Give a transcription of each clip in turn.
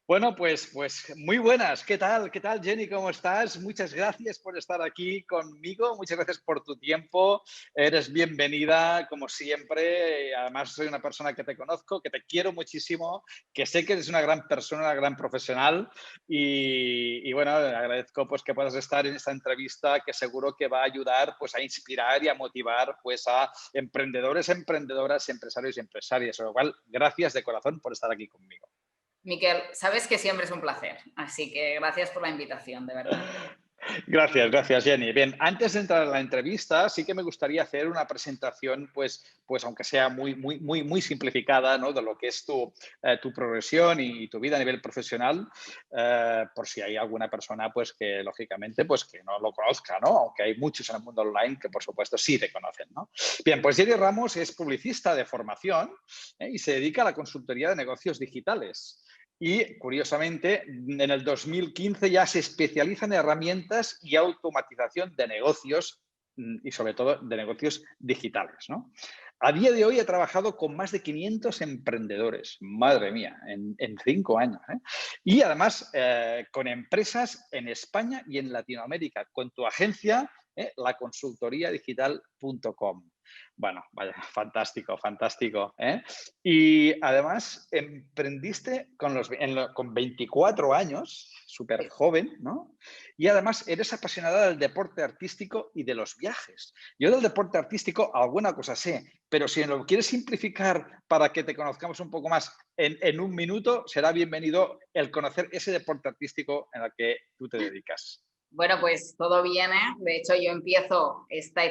Bueno, pues muy buenas. ¿Qué tal? ¿Qué tal, Jenny? ¿Cómo estás? Muchas gracias por estar aquí conmigo. Muchas gracias por tu tiempo. Eres bienvenida, como siempre. Además, soy una persona que te conozco, que te quiero muchísimo, que sé que eres una gran persona, una gran profesional. Y bueno, agradezco pues que puedas estar en esta entrevista que seguro que va a ayudar pues a inspirar y a motivar pues a emprendedores, emprendedoras, empresarios y empresarias. Con lo cual, gracias de corazón por estar aquí conmigo. Miquel, sabes que siempre es un placer, así que gracias por la invitación, de verdad. Gracias, gracias, Jenny. Bien, antes de entrar a la entrevista, sí que me gustaría hacer una presentación, pues aunque sea muy simplificada, ¿no? De lo que es tu progresión y tu vida a nivel profesional, por si hay alguna persona, pues que lógicamente, pues que no lo conozca, ¿no? Aunque hay muchos en el mundo online que, por supuesto, sí te conocen, ¿no? Bien, pues Jenny Ramos es publicista de formación, y se dedica a la consultoría de negocios digitales. Y, curiosamente, en el 2015 ya se especializa en herramientas y automatización de negocios y, sobre todo, de negocios digitales, ¿no? A día de hoy he trabajado con más de 500 emprendedores, madre mía, en 5 años. ¿Eh? Y, además, con empresas en España y en Latinoamérica, con tu agencia, la consultoriadigital.com. Bueno, vaya, fantástico, fantástico. ¿Eh? Y además emprendiste con 24 años, súper Sí. joven, ¿no? Y además eres apasionada del deporte artístico y de los viajes. Yo del deporte artístico alguna cosa sé, pero si lo quieres simplificar para que te conozcamos un poco más en un minuto, será bienvenido el conocer ese deporte artístico en el que tú te dedicas. Bueno, pues todo viene. De hecho, yo empiezo esta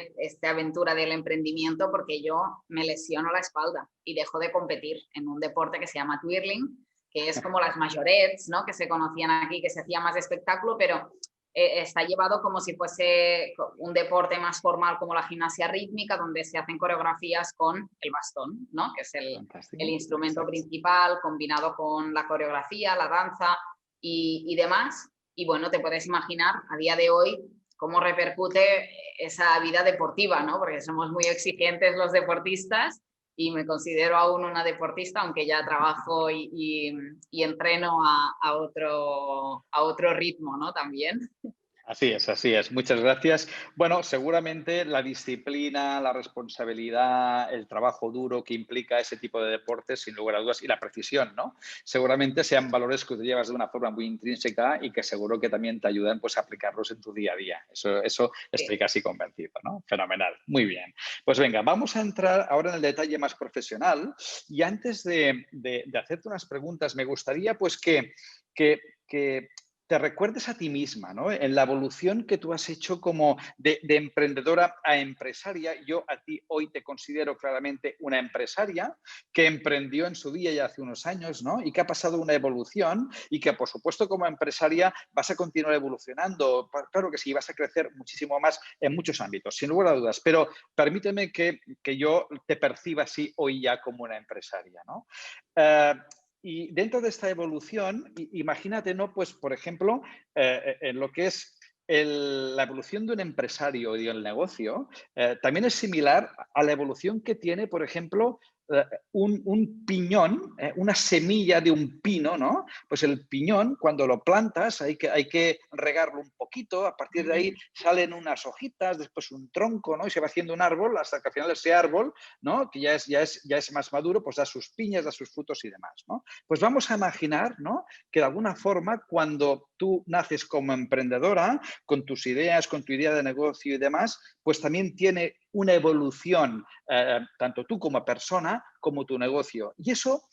aventura del emprendimiento porque yo me lesiono la espalda y dejo de competir en un deporte que se llama twirling, que es como las majorets, ¿no? Que se conocían aquí, que se hacía más de espectáculo, pero está llevado como si fuese un deporte más formal como la gimnasia rítmica, donde se hacen coreografías con el bastón, ¿no? Que es el Fantástico, instrumento exacto. principal, combinado con la coreografía, la danza y demás. Y bueno, te puedes imaginar a día de hoy cómo repercute esa vida deportiva, ¿no? Porque somos muy exigentes los deportistas y me considero aún una deportista, aunque ya trabajo y entreno a otro ritmo, ¿no? También. Así es, así es. Muchas gracias. Bueno, seguramente la disciplina, la responsabilidad, el trabajo duro que implica ese tipo de deportes, sin lugar a dudas, y la precisión, ¿no? Seguramente sean valores que tú llevas de una forma muy intrínseca y que seguro que también te ayudan pues, a aplicarlos en tu día a día. Eso estoy Sí. casi convencido, ¿no? Fenomenal. Muy bien. Pues venga, vamos a entrar ahora en el detalle más profesional y antes de hacerte unas preguntas, me gustaría pues que te recuerdes a ti misma, ¿no? En la evolución que tú has hecho como de emprendedora a empresaria. Yo a ti hoy te considero claramente una empresaria que emprendió en su día ya hace unos años, ¿no? Y que ha pasado una evolución y que, por supuesto, como empresaria vas a continuar evolucionando. Claro que sí, vas a crecer muchísimo más en muchos ámbitos, sin lugar a dudas. Pero permíteme que yo te perciba así hoy ya como una empresaria, ¿no? Eh, y dentro de esta evolución, imagínate, ¿no? Pues, por ejemplo, en lo que es la evolución de un empresario y del negocio, también es similar a la evolución que tiene, por ejemplo, un piñón, una semilla de un pino, ¿no? Pues el piñón, cuando lo plantas, hay que regarlo un poquito, a partir de ahí salen unas hojitas, después un tronco, ¿no? Y se va haciendo un árbol hasta que al final ese árbol, ¿no? Que ya es más maduro, pues da sus piñas, da sus frutos y demás, ¿no? Pues vamos a imaginar, ¿no? Que de alguna forma, cuando tú naces como emprendedora, con tus ideas, con tu idea de negocio y demás, pues también tiene una evolución, tanto tú como persona, como tu negocio. Y eso,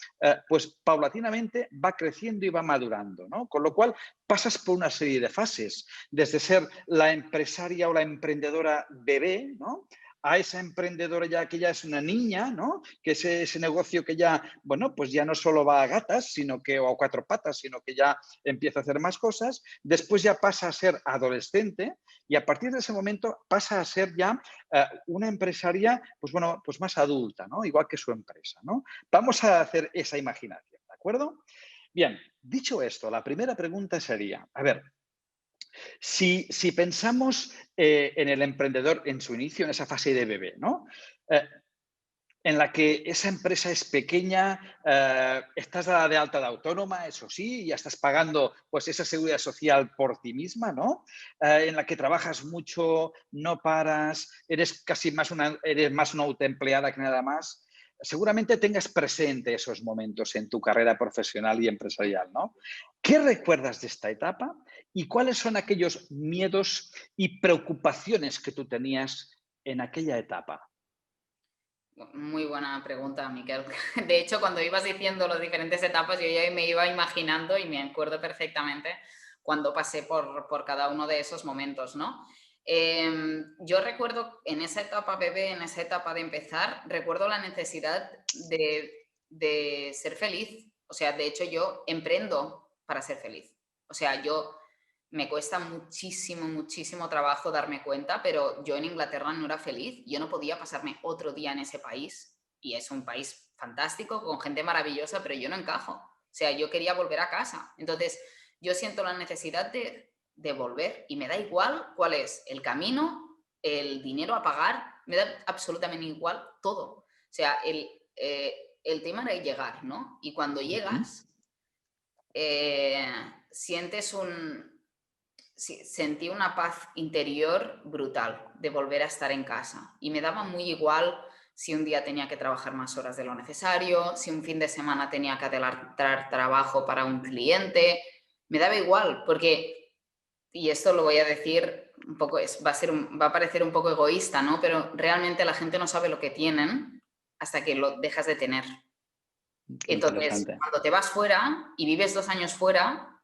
pues paulatinamente va creciendo y va madurando, ¿no? Con lo cual pasas por una serie de fases, desde ser la empresaria o la emprendedora bebé, ¿no? A esa emprendedora ya que ya es una niña, ¿no? Que ese negocio que ya, bueno, pues ya no solo va a gatas, o a cuatro patas, sino que ya empieza a hacer más cosas. Después ya pasa a ser adolescente y a partir de ese momento pasa a ser ya una empresaria, pues bueno, pues más adulta, ¿no? Igual que su empresa, ¿no? Vamos a hacer esa imaginación, ¿de acuerdo? Bien, dicho esto, la primera pregunta sería, a ver, si pensamos en el emprendedor en su inicio, en esa fase de bebé, ¿no? Eh, en la que esa empresa es pequeña, estás dada de alta de autónoma, eso sí, ya estás pagando pues esa seguridad social por ti misma, ¿no? En la que trabajas mucho, no paras, eres más una autoempleada que nada más. Seguramente tengas presente esos momentos en tu carrera profesional y empresarial, ¿no? ¿Qué recuerdas de esta etapa y cuáles son aquellos miedos y preocupaciones que tú tenías en aquella etapa? Muy buena pregunta, Miquel. De hecho, cuando ibas diciendo las diferentes etapas, yo ya me iba imaginando y me acuerdo perfectamente cuando pasé por cada uno de esos momentos, ¿no? Yo recuerdo en esa etapa bebé, en esa etapa de empezar, recuerdo la necesidad de ser feliz. O sea, de hecho, yo emprendo para ser feliz. O sea, yo me cuesta muchísimo, muchísimo trabajo darme cuenta, pero yo en Inglaterra no era feliz. Yo no podía pasarme otro día en ese país. Y es un país fantástico, con gente maravillosa, pero yo no encajo. O sea, yo quería volver a casa. Entonces, yo siento la necesidad de volver y me da igual cuál es el camino, el dinero a pagar, me da absolutamente igual todo. O sea, el tema era llegar, ¿no? Y cuando Ujú. llegas, sientes sentí una paz interior brutal de volver a estar en casa. Y me daba muy igual si un día tenía que trabajar más horas de lo necesario, si un fin de semana tenía que adelantar trabajo para un cliente. Me daba igual, porque, y esto lo voy a decir un poco, va a parecer un poco egoísta, ¿no? Pero realmente la gente no sabe lo que tienen hasta que lo dejas de tener. Entonces, Interesante. cuando te vas fuera y vives 2 años fuera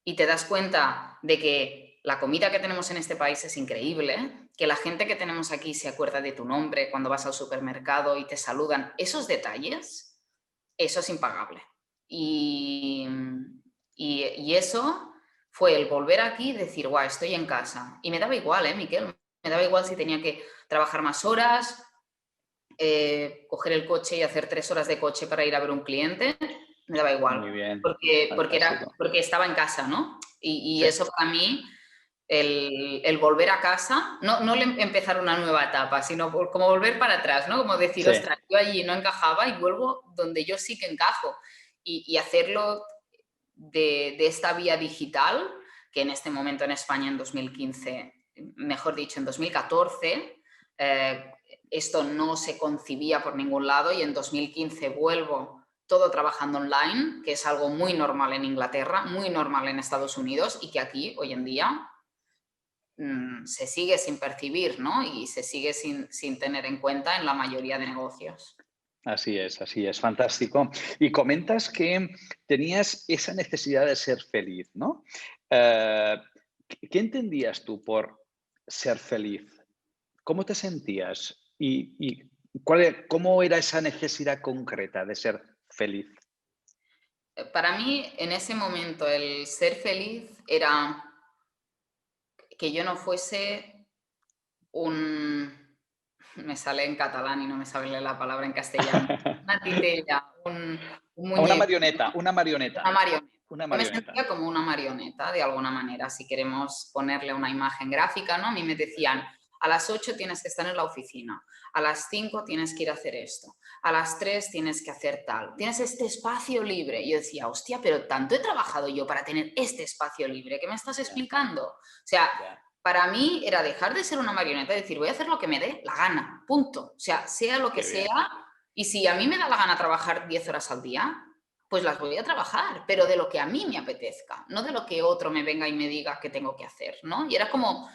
y te das cuenta de que la comida que tenemos en este país es increíble, que la gente que tenemos aquí se acuerda de tu nombre cuando vas al supermercado y te saludan, esos detalles, eso es impagable. Y, y eso fue el volver aquí y decir, guau, estoy en casa. Y me daba igual, Miquel? Me daba igual si tenía que trabajar más horas, coger el coche y hacer 3 horas de coche para ir a ver un cliente, me daba Muy igual, bien, porque fantástico. estaba en casa, ¿no? Y Sí, eso para mí, el volver a casa, no empezar una nueva etapa, sino como volver para atrás, ¿no? Como decir, sí, ostras, yo allí no encajaba y vuelvo donde yo sí que encajo. Y hacerlo de esta vía digital, que en este momento en España en 2015, mejor dicho, en 2014, esto no se concibía por ningún lado y en 2015 vuelvo todo trabajando online, que es algo muy normal en Inglaterra, muy normal en Estados Unidos y que aquí hoy en día se sigue sin percibir, ¿no? Y se sigue sin tener en cuenta en la mayoría de negocios. así es, fantástico. Y comentas que tenías esa necesidad de ser feliz, ¿no? Eh, ¿Qué entendías tú por ser feliz? ¿Cómo te sentías? ¿Y cómo era esa necesidad concreta de ser feliz? Para mí, en ese momento, el ser feliz era que yo no fuese un, me sale en catalán y no me sale la palabra en castellano, una titella, un Una muñeco, marioneta, ¿no? una marioneta, Una marioneta. una Yo me marioneta. sentía como una marioneta, de alguna manera, si queremos ponerle una imagen gráfica, ¿no? A mí me decían, a las 8 tienes que estar en la oficina, a las 5 tienes que ir a hacer esto, a las 3 tienes que hacer tal, tienes este espacio libre. Y yo decía, hostia, pero tanto he trabajado yo para tener este espacio libre, ¿qué me estás Ya, explicando? O sea, ya, para mí era dejar de ser una marioneta y decir, voy a hacer lo que me dé la gana, punto. O sea lo que qué bien. sea, y si a mí me da la gana trabajar 10 horas al día, pues las voy a trabajar, pero de lo que a mí me apetezca, no de lo que otro me venga y me diga que tengo que hacer, ¿no? Y era como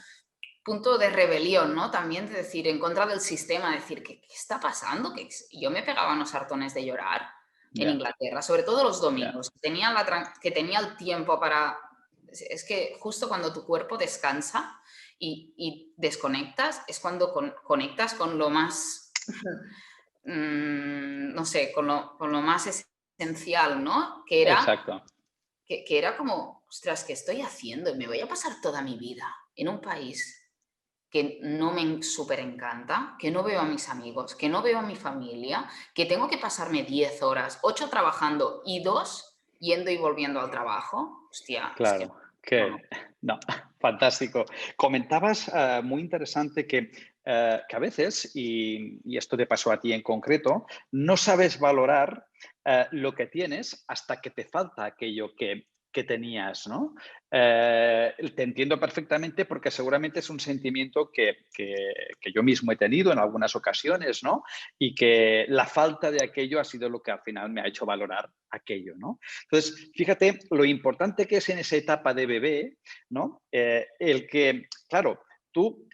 punto de rebelión, ¿no? También de decir, en contra del sistema, decir, ¿qué está pasando? Que yo me pegaba unos hartones de llorar en Ya, Inglaterra, sobre todo los ya, domingos, que tenía el tiempo para... Es que justo cuando tu cuerpo descansa y desconectas, es cuando conectas con lo más no sé, con lo más esencial, ¿no? exacto. Que era como, ostras, ¿qué estoy haciendo? Me voy a pasar toda mi vida en un país que no me súper encanta, que no veo a mis amigos, que no veo a mi familia, que tengo que pasarme 10 horas, 8 trabajando y 2 yendo y volviendo al trabajo. Hostia, es que Claro, no, no. que no, fantástico. Comentabas, muy interesante que que a veces, y esto te pasó a ti en concreto, no sabes valorar lo que tienes hasta que te falta aquello que tenías, ¿no? Te entiendo perfectamente porque seguramente es un sentimiento que yo mismo he tenido en algunas ocasiones, ¿no? Y que la falta de aquello ha sido lo que al final me ha hecho valorar aquello, ¿no? Entonces, fíjate lo importante que es en esa etapa de bebé, ¿no? El que, claro, tú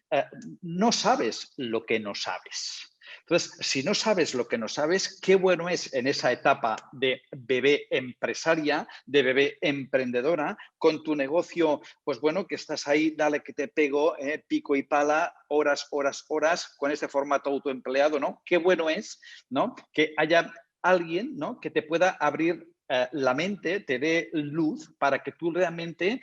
no sabes lo que no sabes. Entonces, si no sabes lo que no sabes, qué bueno es en esa etapa de bebé empresaria, de bebé emprendedora, con tu negocio, pues bueno, que estás ahí, dale que te pego, pico y pala, horas, horas, horas, con ese formato autoempleado, ¿no? Qué bueno es, ¿no? Que haya alguien, ¿no? Que te pueda abrir la mente, te dé luz para que tú realmente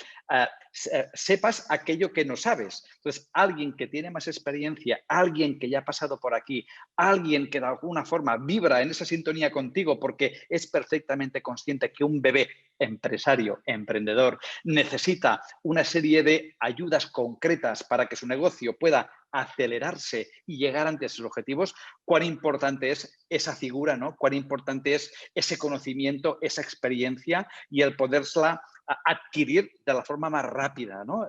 sepas aquello que no sabes. Entonces, alguien que tiene más experiencia, alguien que ya ha pasado por aquí, alguien que de alguna forma vibra en esa sintonía contigo porque es perfectamente consciente que un bebé empresario, emprendedor, necesita una serie de ayudas concretas para que su negocio pueda acelerarse y llegar ante sus objetivos, cuán importante es esa figura, ¿no? Cuán importante es ese conocimiento, esa experiencia y el poderla adquirir de la forma más rápida, ¿no?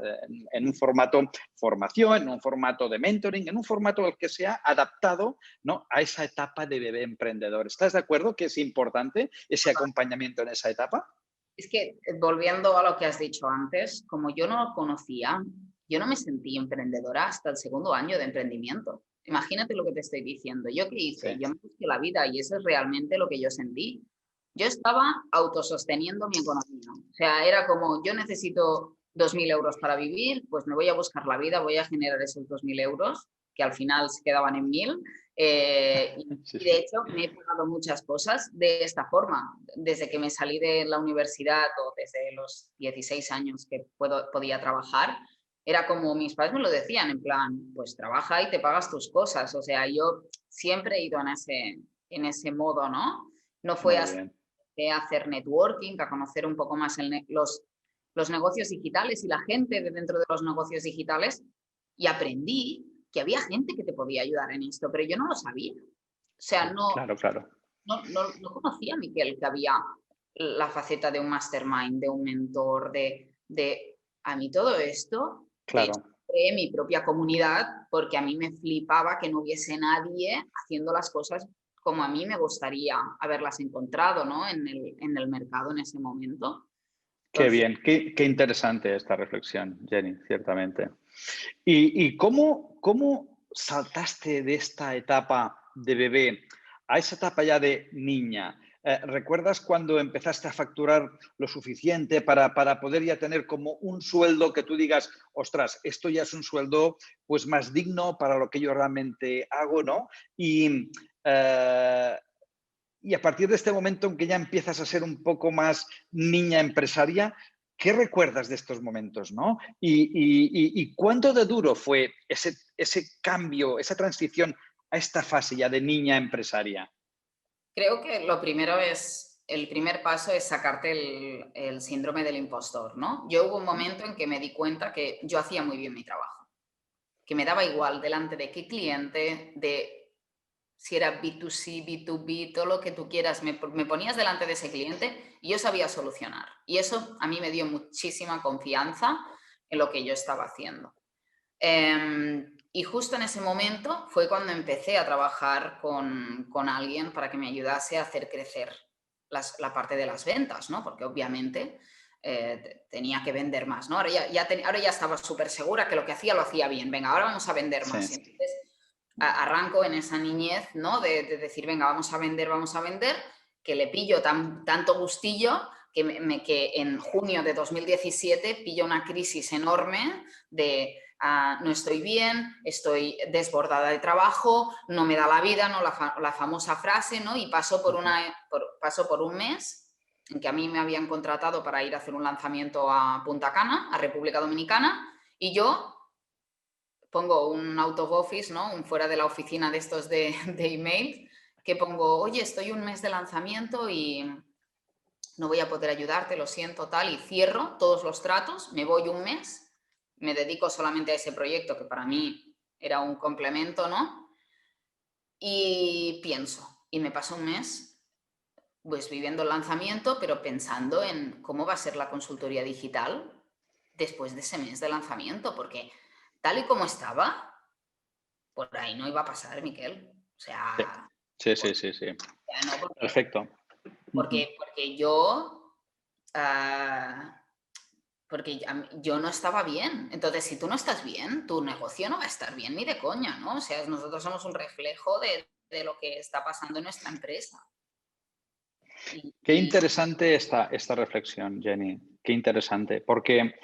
En un formato formación, en un formato de mentoring, en un formato el que sea adaptado, ¿no? A esa etapa de bebé emprendedor. ¿Estás de acuerdo que es importante ese acompañamiento en esa etapa? Es que volviendo a lo que has dicho antes, como yo no lo conocía, yo no me sentí emprendedora hasta el segundo año de emprendimiento. Imagínate lo que te estoy diciendo. ¿Yo qué Sí, hice? Yo me busqué la vida y eso es realmente lo que yo sentí. Yo estaba autososteniendo mi economía. O sea, era como, yo necesito 2.000 euros para vivir, pues me voy a buscar la vida, voy a generar esos 2.000 euros, que al final se quedaban en 1.000. sí, Y de sí. hecho me he pagado muchas cosas de esta forma. Desde que me salí de la universidad o desde los 16 años que podía trabajar, era como mis padres me lo decían, en plan, pues trabaja y te pagas tus cosas. O sea, yo siempre he ido en ese modo, ¿no? No fue Muy hasta bien. que hacer networking, a conocer un poco más los negocios digitales y la gente de dentro de los negocios digitales y aprendí que había gente que te podía ayudar en esto, pero yo no lo sabía. O sea, Claro, claro. no conocía, Miquel, que había la faceta de un mastermind, de un mentor, de a mí todo esto. De hecho, Claro. creé mi propia comunidad porque a mí me flipaba que no hubiese nadie haciendo las cosas como a mí me gustaría haberlas encontrado, ¿no? En el mercado en ese momento. Qué Entonces, bien, qué interesante esta reflexión, Jenny, ciertamente. ¿Y cómo saltaste de esta etapa de bebé a esa etapa ya de niña? ¿Recuerdas cuando empezaste a facturar lo suficiente para poder ya tener como un sueldo que tú digas, ostras, esto ya es un sueldo pues más digno para lo que yo realmente hago, ¿no? Eh, y a partir de este momento en que ya empiezas a ser un poco más niña empresaria, ¿qué recuerdas de estos momentos, no? ¿Y cuánto de duro fue ese cambio, esa transición a esta fase ya de niña empresaria? creo que lo primero es, el primer paso es sacarte el síndrome del impostor, ¿no? Yo hubo un momento en que me di cuenta que yo hacía muy bien mi trabajo, que me daba igual delante de qué cliente, de si era B2C, B2B, todo lo que tú quieras, me ponías delante de ese cliente y yo sabía solucionar. Y eso a mí me dio muchísima confianza en lo que yo estaba haciendo. Y justo en ese momento fue cuando empecé a trabajar con alguien para que me ayudase a hacer crecer la parte de las ventas, ¿no? Porque obviamente tenía que vender más, ¿no? Ahora ya estaba súper segura que lo que hacía lo hacía bien. Venga, ahora vamos a vender Sí, más. Y entonces arranco en esa niñez, ¿no? De decir, venga, vamos a vender, que le pillo tanto gustillo que en junio de 2017 pillo una crisis enorme de no estoy bien, estoy desbordada de trabajo, no me da la vida, ¿no? La famosa frase, ¿no? Y paso por un mes en que a mí me habían contratado para ir a hacer un lanzamiento a Punta Cana, a República Dominicana, y yo pongo un out of office, ¿no? Un fuera de la oficina de estos de email, que pongo, oye, estoy un mes de lanzamiento y no voy a poder ayudarte, lo siento, tal, y cierro todos los tratos, me voy un mes, me dedico solamente a ese proyecto que para mí era un complemento, ¿no? Y pienso, y me paso un mes pues viviendo el lanzamiento, pero pensando en cómo va a ser la consultoría digital después de ese mes de lanzamiento, porque tal y como estaba, por ahí no iba a pasar, Miquel. O Sí, sea, sí, o sí, sí, sí. sea, no, Perfecto. Ujú. porque yo, ah, porque yo no estaba bien. Entonces, si tú no estás bien, tu negocio no va a estar bien ni de coña, ¿no? O sea, nosotros somos un reflejo de lo que está pasando en nuestra empresa. Qué Y interesante esta reflexión, Jenny. Qué interesante. Porque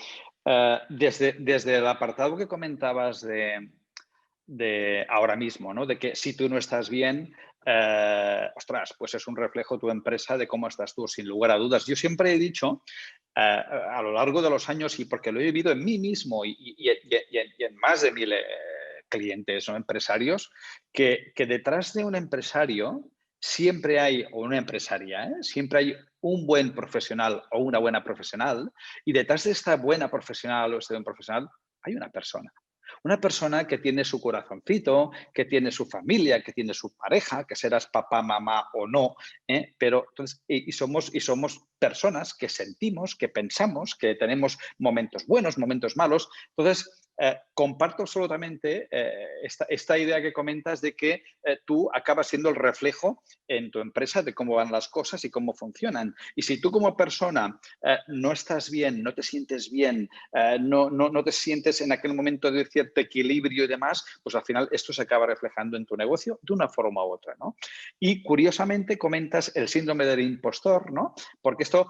desde el apartado que comentabas de ahora mismo, ¿no? De que si tú no estás bien, ostras, pues es un reflejo tu empresa de cómo estás tú, sin lugar a dudas. Yo siempre he dicho, a lo largo de los años, y porque lo he vivido en mí mismo y en más de 1000 clientes o empresarios, que detrás de un empresario siempre hay, o una empresaria, siempre hay un buen profesional o una buena profesional, y detrás de esta buena profesional o este buen profesional hay una persona. Una persona que tiene su corazoncito, que tiene su familia, que tiene su pareja, que serás papá, mamá o no, pero entonces, somos personas que sentimos, que pensamos, que tenemos momentos buenos, momentos malos. Entonces, comparto absolutamente esta idea que comentas de que tú acabas siendo el reflejo en tu empresa de cómo van las cosas y cómo funcionan. Y si tú como persona no estás bien, no te sientes bien, no te sientes en aquel momento de cierto equilibrio y demás, pues al final esto se acaba reflejando en tu negocio de una forma u otra, ¿no? Y curiosamente comentas el síndrome del impostor, ¿no? Porque esto,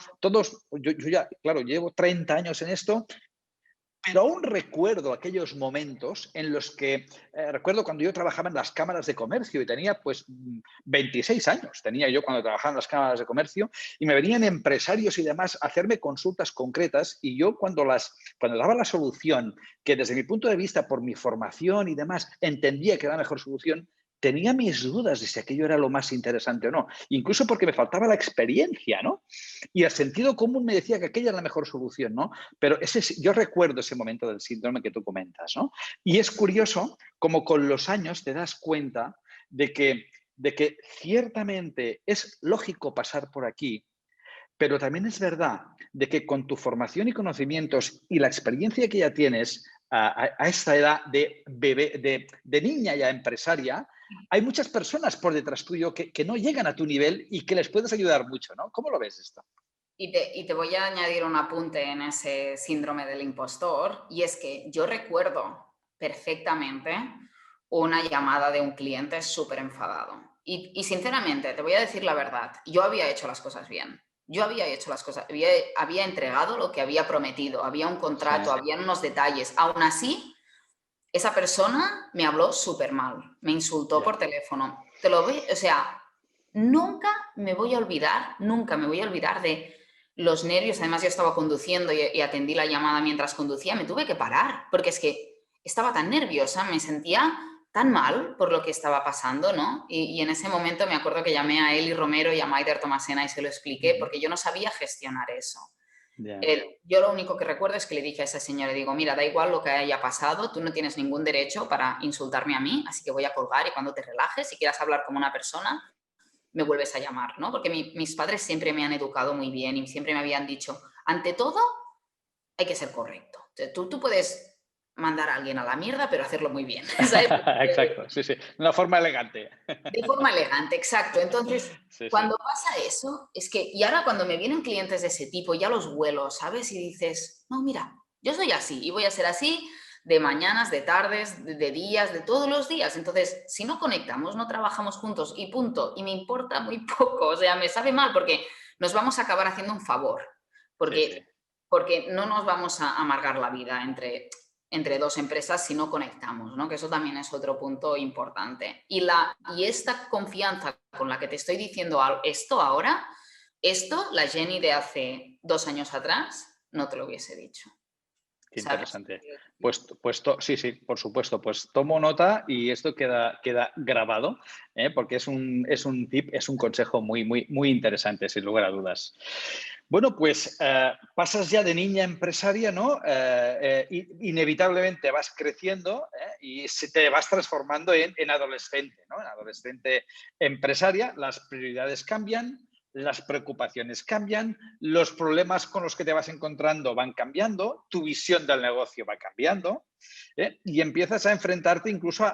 yo ya, claro, llevo 30 años en esto, pero aún recuerdo aquellos momentos en los que, recuerdo cuando yo trabajaba en las cámaras de comercio y tenía pues 26 años, tenía yo cuando trabajaba en las cámaras de comercio, y me venían empresarios y demás a hacerme consultas concretas, y yo cuando daba la solución, que desde mi punto de vista, por mi formación y demás, entendía que era la mejor solución, tenía mis dudas de si aquello era lo más interesante o no, incluso porque me faltaba la experiencia, ¿no? Y el sentido común me decía que aquella era la mejor solución, ¿no? Pero yo recuerdo ese momento del síndrome que tú comentas, ¿no? Y es curioso como con los años te das cuenta de que ciertamente es lógico pasar por aquí, pero también es verdad de que con tu formación y conocimientos y la experiencia que ya tienes a esta edad de bebé, de niña ya empresaria, hay muchas personas por detrás tuyo que no llegan a tu nivel y que les puedes ayudar mucho, ¿no? ¿Cómo lo ves esto? y te voy a añadir un apunte en ese síndrome del impostor, y es que yo recuerdo perfectamente una llamada de un cliente súper enfadado. Y sinceramente, te voy a decir la verdad, yo había hecho las cosas bien. Yo había hecho las cosas, había entregado lo que había prometido, había un Sí, contrato, había unos detalles. Aún así, esa persona me habló súper mal, me insultó por ya. teléfono. Te lo ve, o sea, nunca me voy a olvidar de los nervios. Además, yo estaba conduciendo y atendí la llamada mientras conducía. Me tuve que parar porque es que estaba tan nerviosa, me sentía tan mal por lo que estaba pasando, ¿no? Y en ese momento me acuerdo que llamé a Eli Romero y a Maider Tomasena y se lo expliqué porque yo no sabía gestionar eso. Ya. Yo lo único que recuerdo es que le dije a esa señora, digo, mira, da igual lo que haya pasado, tú no tienes ningún derecho para insultarme a mí, así que voy a colgar, y cuando te relajes, si quieras hablar como una persona, me vuelves a llamar, ¿no? Porque mis padres siempre me han educado muy bien y siempre me habían dicho, ante todo, hay que ser correcto. O sea, tú puedes mandar a alguien a la mierda, pero hacerlo muy bien, ¿sabes? Exacto, sí, sí. De una forma elegante. De forma elegante, exacto. Entonces, Sí, sí. cuando pasa eso, es que, y ahora cuando me vienen clientes de ese tipo, ya los vuelos, ¿sabes? Y dices, no, mira, yo soy así y voy a ser así de mañanas, de tardes, de días, de todos los días. Entonces, si no conectamos, no trabajamos juntos y punto, y me importa muy poco, o sea, me sabe mal porque nos vamos a acabar haciendo un favor, Sí, sí. porque no nos vamos a amargar la vida entre dos empresas si no conectamos, ¿no? Que eso también es otro punto importante. Y esta confianza con la que te estoy diciendo esto ahora, la Jenny de hace 2 años atrás, no te lo hubiese dicho. Qué ¿sabes? interesante. Sí, sí, por supuesto. Pues tomo nota y esto queda grabado, porque es un tip, es un consejo muy, muy, muy interesante, sin lugar a dudas. Bueno, pues pasas ya de niña empresaria, ¿no? Inevitablemente vas creciendo, y te vas transformando en adolescente, ¿no? En adolescente empresaria, las prioridades cambian, las preocupaciones cambian, los problemas con los que te vas encontrando van cambiando, tu visión del negocio va cambiando, y empiezas a enfrentarte incluso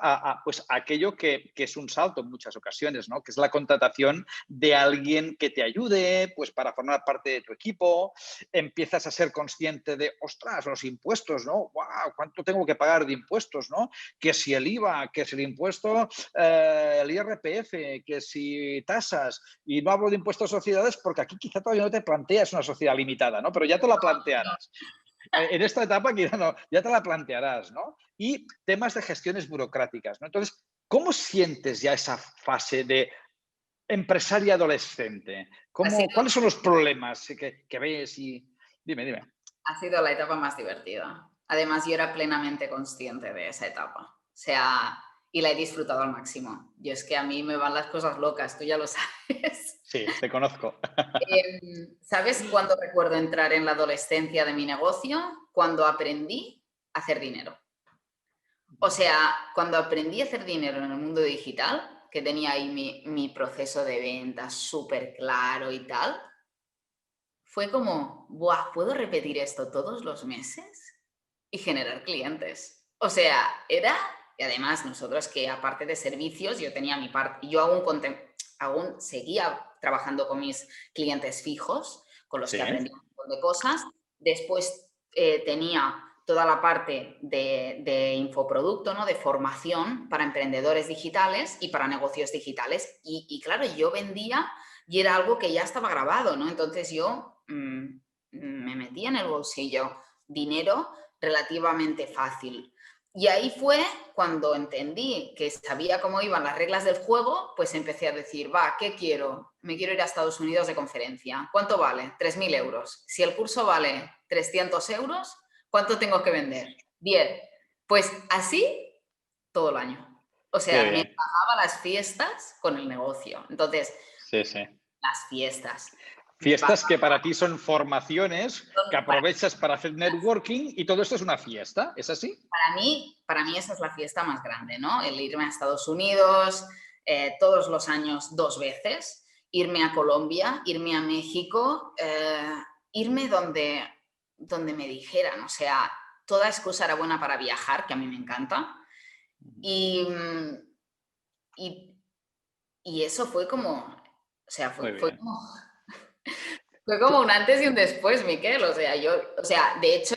pues, a aquello que es un salto en muchas ocasiones, ¿no? Que es la contratación de alguien que te ayude pues, para formar parte de tu equipo. Empiezas a ser consciente de, ostras, los impuestos, ¿no? ¡Wow! ¿Cuánto tengo que pagar de impuestos, ¿no? Que si el IVA, que si el impuesto, el IRPF, que si tasas, y no hablo de impuestos a sociedades porque aquí quizá todavía no te planteas una sociedad limitada, ¿no? Pero ya te la plantearás. En esta etapa quizá no, ya te la plantearás, ¿no? Y temas de gestiones burocráticas, ¿no? Entonces, ¿cómo sientes ya esa fase de empresaria adolescente? Ha sido, ¿Cuáles son los problemas que ves? Y dime, dime. ha sido la etapa más divertida. Además, yo era plenamente consciente de esa etapa. O sea, y la he disfrutado al máximo. Yo es que a mí me van las cosas locas, tú ya lo sabes. Sí, te conozco. ¿Sabes cuándo recuerdo entrar en la adolescencia de mi negocio? Cuando aprendí a hacer dinero. O sea, cuando aprendí a hacer dinero en el mundo digital, que tenía ahí mi proceso de venta súper claro y tal, fue como, ¡buah! ¿Puedo repetir esto todos los meses y generar clientes? O sea, y además nosotros que aparte de servicios, yo tenía mi parte, yo aún seguía trabajando con mis clientes fijos, con los Sí, que aprendí un montón de cosas. Después tenía toda la parte de infoproducto, ¿no? De formación para emprendedores digitales y para negocios digitales. Y claro, yo vendía y era algo que ya estaba grabado, ¿no? Entonces yo me metía en el bolsillo dinero relativamente fácil. Y ahí fue cuando entendí que sabía cómo iban las reglas del juego, pues empecé a decir, va, ¿qué quiero? Me quiero ir a Estados Unidos de conferencia. ¿Cuánto vale? 3.000 euros. Si el curso vale 300 euros, ¿cuánto tengo que vender? 10. Pues así todo el año. O qué sea, me bien. pagaba las fiestas con el negocio. Entonces, Sí, sí. las fiestas. Me Fiestas pagaba que para ti son formaciones que para, aprovechas para hacer networking y todo esto es una fiesta, ¿es así? para mí esa es la fiesta más grande, ¿no? El irme a Estados Unidos todos los años 2 veces, irme a Colombia, irme a México, irme donde me dijeran. O sea, toda excusa era buena para viajar, que a mí me encanta. Y, y, y eso fue como, o sea, Muy bien. fue como un antes y un después, Miquel. O sea, de hecho,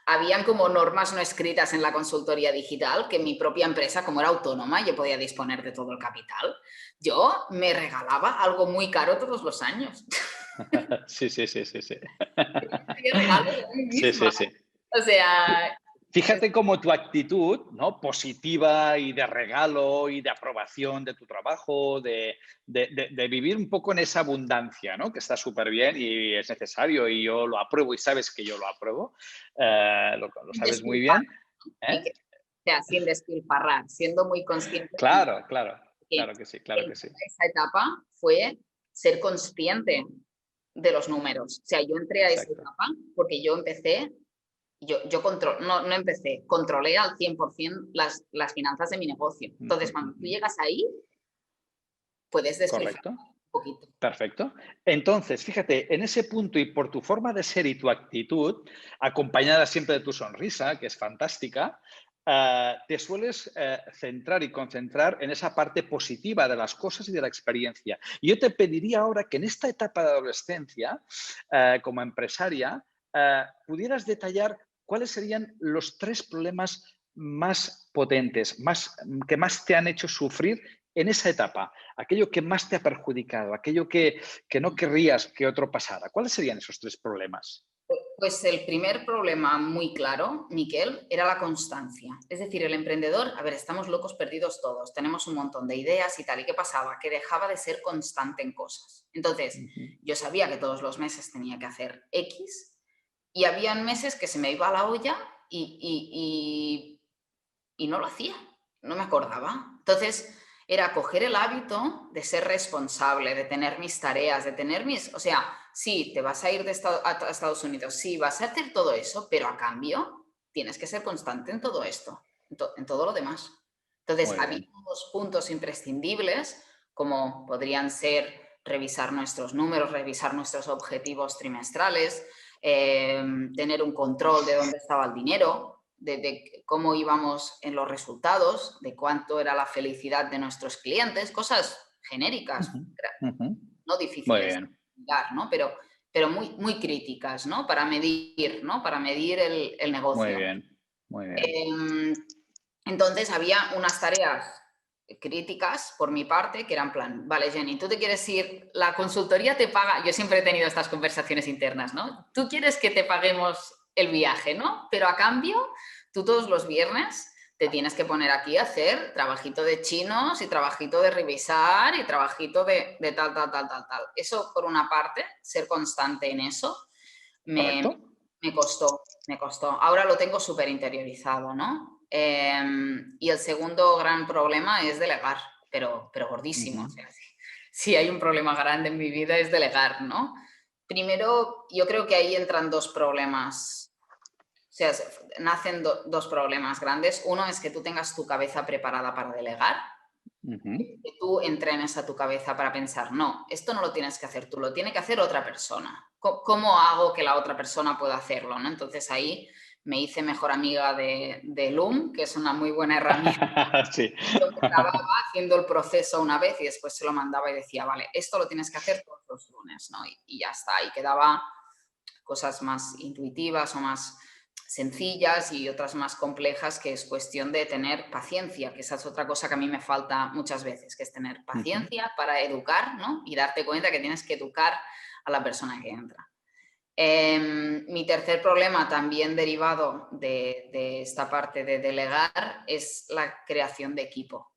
habían como normas no escritas en la consultoría digital que mi propia empresa, como era autónoma, yo podía disponer de todo el capital. Yo me regalaba algo muy caro todos los años. Sí, sí, sí, sí, sí. Hacía regalos a mí Sí, misma. sí, sí. O sea, Fíjate cómo tu actitud, ¿no? Positiva y de regalo y de aprobación de tu trabajo, de vivir un poco en esa abundancia, ¿no? Que está súper bien y es necesario y yo lo apruebo y sabes que yo lo apruebo, lo sin sabes muy despilfarrar, bien, ¿eh? Miquel. O sea, sin despilfarrar, siendo muy consciente de Claro, claro, que claro que sí, claro que sí. entrar a esa etapa fue ser consciente de los números. O sea, yo entré a esa Exacto. etapa porque yo empecé, no empecé, controlé al 100% las finanzas de mi negocio. Ujú, Entonces, cuando tú ujú. llegas ahí, puedes despilfarrar Correcto. un poquito. Perfecto. Entonces, fíjate, en ese punto y por tu forma de ser y tu actitud, acompañada siempre de tu sonrisa, que es fantástica, te sueles centrar y concentrar en esa parte positiva de las cosas y de la experiencia. Y yo te pediría ahora que en esta etapa de adolescencia, como empresaria, pudieras detallar cuáles serían los 3 problemas más potentes, que más te han hecho sufrir en esa etapa, aquello que más te ha perjudicado, aquello que no querrías que otro pasara. ¿Cuáles serían esos 3 problemas? Pues el primer problema muy claro, Miquel, era la constancia. Es decir, el emprendedor, a ver, estamos locos perdidos todos, tenemos un montón de ideas y tal. ¿Y qué pasaba? Que dejaba de ser constante en cosas. Entonces, Ujú. yo sabía que todos los meses tenía que hacer X y habían meses que se me iba a la olla y no lo hacía, no me acordaba. Entonces, era coger el hábito de ser responsable, de tener mis tareas, de tener mis... O sea, sí, te vas a ir a Estados Unidos, sí, vas a hacer todo eso, pero a cambio tienes que ser constante en todo esto, en todo lo demás. Entonces, Muy había bien. unos puntos imprescindibles, como podrían ser revisar nuestros números, revisar nuestros objetivos trimestrales, tener un control de dónde estaba el dinero, de cómo íbamos en los resultados, de cuánto era la felicidad de nuestros clientes, cosas genéricas, Ujú, ujú. no Muy difíciles bien, de dar, ¿no? Pero muy, muy críticas, ¿no? Para medir, ¿no? Para medir el muy negocio. bien, muy bien. Entonces había unas tareas críticas por mi parte que eran plan, vale, Jenny, tú te quieres ir, la consultoría te paga, yo siempre he tenido estas conversaciones internas, ¿no? Tú quieres que te paguemos el viaje, ¿no? Pero a cambio, tú todos los viernes te tienes que poner aquí a hacer trabajito de chinos y trabajito de revisar y trabajito de tal, tal, tal, tal, tal. Eso por una parte, ser constante en eso, me, ¿Correcto? me costó, me costó. Ahora lo tengo súper interiorizado, ¿no? Y el segundo gran problema es delegar, pero gordísimo. O Ujú. sea, si hay un problema grande en mi vida es delegar, ¿no? Primero, yo creo que ahí entran dos problemas. O sea, nacen dos problemas grandes. Uno es que tú tengas tu cabeza preparada para delegar, Ujú. que tú entrenes a tu cabeza para pensar, no, esto no lo tienes que hacer tú, lo tiene que hacer otra persona. ¿Cómo hago que la otra persona pueda hacerlo? ¿no? Entonces ahí me hice mejor amiga de Loom, que es una muy buena herramienta. Sí. Yo me grababa haciendo el proceso una vez y después se lo mandaba y decía, vale, esto lo tienes que hacer todos los lunes, ¿no? Y ya está, y quedaba cosas más intuitivas o más sencillas y otras más complejas, que es cuestión de tener paciencia, que esa es otra cosa que a mí me falta muchas veces, que es tener Ujú. paciencia para educar, ¿no? Y darte cuenta que tienes que educar a la persona que entra. Mi tercer problema, también derivado de esta parte de delegar, es la creación de equipo.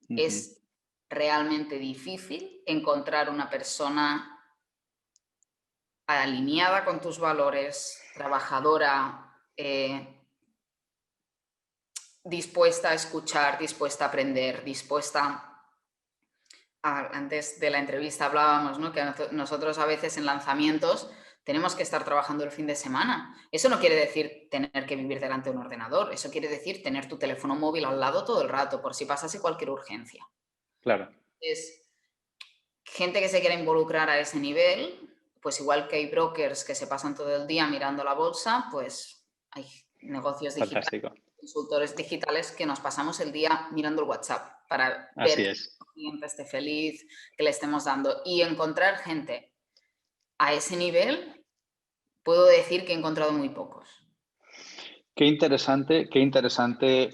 Ujú. Es realmente difícil encontrar una persona alineada con tus valores, trabajadora, dispuesta a escuchar, dispuesta a aprender, dispuesta antes de la entrevista hablábamos, ¿no? Que nosotros a veces en lanzamientos tenemos que estar trabajando el fin de semana. Eso no quiere decir tener que vivir delante de un ordenador, eso quiere decir tener tu teléfono móvil al lado todo el rato por si pasase cualquier urgencia. Claro. Es gente que se quiera involucrar a ese nivel, pues igual que hay brokers que se pasan todo el día mirando la bolsa, pues hay negocios digitales, Fantástico. consultores digitales que nos pasamos el día mirando el WhatsApp para ver Así que es. el cliente esté feliz, que le estemos dando. Y encontrar gente a ese nivel, puedo decir que he encontrado muy pocos. Qué interesante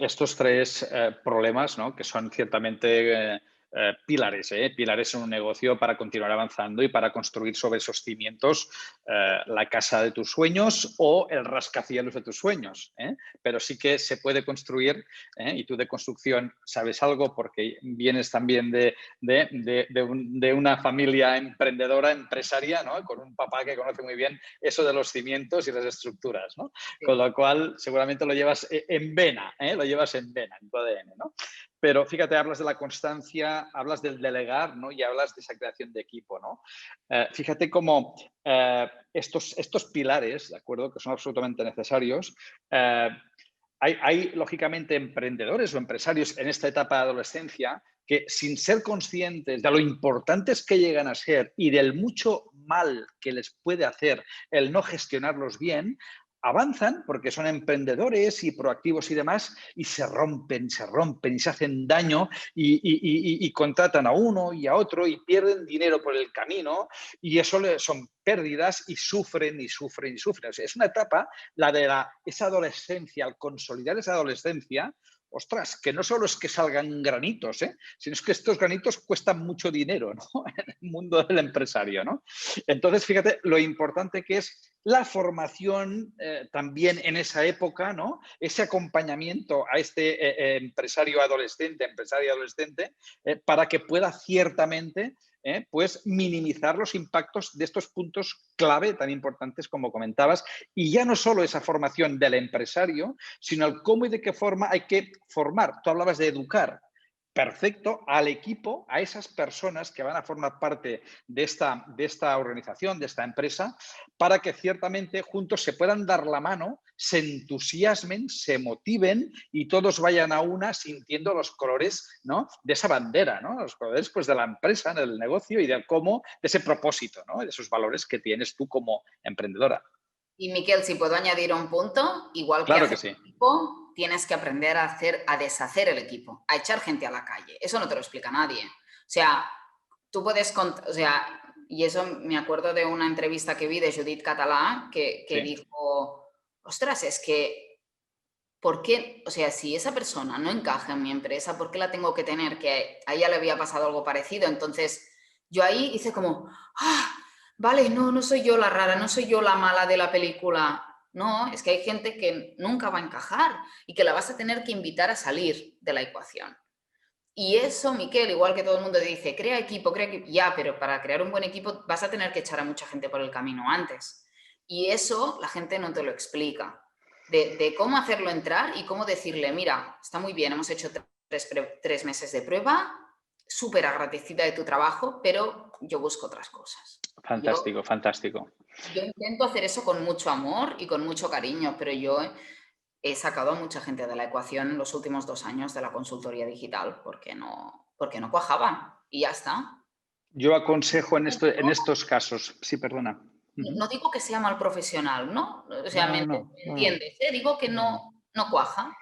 estos tres problemas, ¿no? Que son ciertamente pilares, pilares en un negocio para continuar avanzando y para construir sobre esos cimientos la casa de tus sueños o el rascacielos de tus sueños. Pero sí que se puede construir, y tú de construcción sabes algo porque vienes también de una familia emprendedora, empresaria, ¿no? Con un papá que conoce muy bien eso de los cimientos y las estructuras, ¿no? Con Sí. lo cual seguramente lo llevas en vena, lo llevas en vena, en tu ADN, ¿no? Pero fíjate, hablas de la constancia, hablas del delegar, ¿no? Y hablas de esa creación de equipo, ¿no? Fíjate cómo estos pilares, ¿de acuerdo? Que son absolutamente necesarios. Hay, lógicamente, emprendedores o empresarios en esta etapa de adolescencia que, sin ser conscientes de lo importantes que llegan a ser y del mucho mal que les puede hacer el no gestionarlos bien, avanzan porque son emprendedores y proactivos y demás, y se rompen y se hacen daño y contratan a uno y a otro y pierden dinero por el camino, y eso son pérdidas y sufren y sufren y sufren. O sea, es una etapa, la de esa adolescencia, al consolidar esa adolescencia, ostras, que no solo es que salgan granitos, sino es que estos granitos cuestan mucho dinero, ¿no? En el mundo del empresario, ¿no? Entonces, fíjate lo importante que es la formación también en esa época, ¿no? Ese acompañamiento a este empresaria adolescente, para que pueda ciertamente pues minimizar los impactos de estos puntos clave tan importantes como comentabas. Y ya no solo esa formación del empresario, sino el cómo y de qué forma hay que formar. Tú hablabas de educar. Perfecto, al equipo, a esas personas que van a formar parte de esta organización, de esta empresa, para que ciertamente juntos se puedan dar la mano, se entusiasmen, se motiven y todos vayan a una sintiendo los colores, ¿no?, de esa bandera, ¿no?, los colores, pues, de la empresa, del negocio y de cómo, de ese propósito, ¿no?, de esos valores que tienes tú como emprendedora. Y Miquel, si puedo añadir un punto, igual que Claro que hacer sí. equipo, tienes que aprender a deshacer el equipo, a echar gente a la calle. Eso no te lo explica nadie. O sea, tú puedes, o sea, y eso me acuerdo de una entrevista que vi de Judith Català que Sí. dijo, ostras, es que, ¿por qué? O sea, si esa persona no encaja en mi empresa, ¿por qué la tengo que tener? Que a ella le había pasado algo parecido. Entonces, yo ahí hice como, ah, vale, no, no soy yo la rara, no soy yo la mala de la película. No, es que hay gente que nunca va a encajar y que la vas a tener que invitar a salir de la ecuación. Y eso, Miquel, igual que todo el mundo dice, crea equipo, ya, pero para crear un buen equipo vas a tener que echar a mucha gente por el camino antes. Y eso la gente no te lo explica. De cómo hacerlo entrar y cómo decirle, mira, está muy bien, hemos hecho 3 meses de prueba, súper agradecida de tu trabajo, pero yo busco otras cosas. Fantástico, fantástico. Yo intento hacer eso con mucho amor y con mucho cariño, pero yo he sacado a mucha gente de la ecuación en los últimos 2 años de la consultoría digital porque no cuajaban y ya está. Yo aconsejo en estos casos, sí, perdona. Ujú. No digo que sea mal profesional, ¿no? O sea, No, ¿me no, no, no, no. entiendes? Digo que No. no cuaja.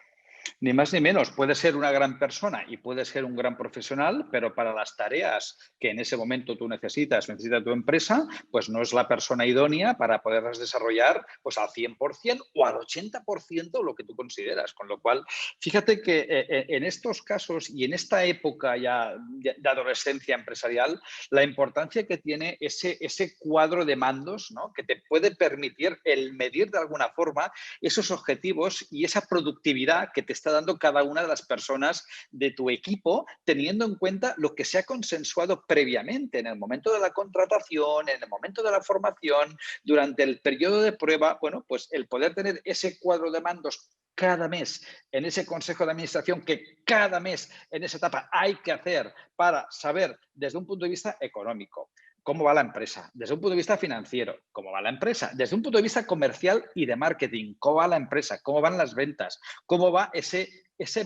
Ni más ni menos. Puede ser una gran persona y puede ser un gran profesional, pero para las tareas que en ese momento tú necesita tu empresa, pues no es la persona idónea para poderlas desarrollar pues al 100% o al 80% lo que tú consideras. Con lo cual, fíjate que en estos casos y en esta época ya de adolescencia empresarial, la importancia que tiene ese cuadro de mandos, ¿no?, que te puede permitir el medir de alguna forma esos objetivos y esa productividad que te está dando cada una de las personas de tu equipo, teniendo en cuenta lo que se ha consensuado previamente en el momento de la contratación, en el momento de la formación, durante el periodo de prueba. Bueno, pues el poder tener ese cuadro de mandos cada mes en ese consejo de administración que cada mes en esa etapa hay que hacer para saber desde un punto de vista económico cómo va la empresa, desde un punto de vista financiero, cómo va la empresa, desde un punto de vista comercial y de marketing, cómo va la empresa, cómo van las ventas, cómo va ese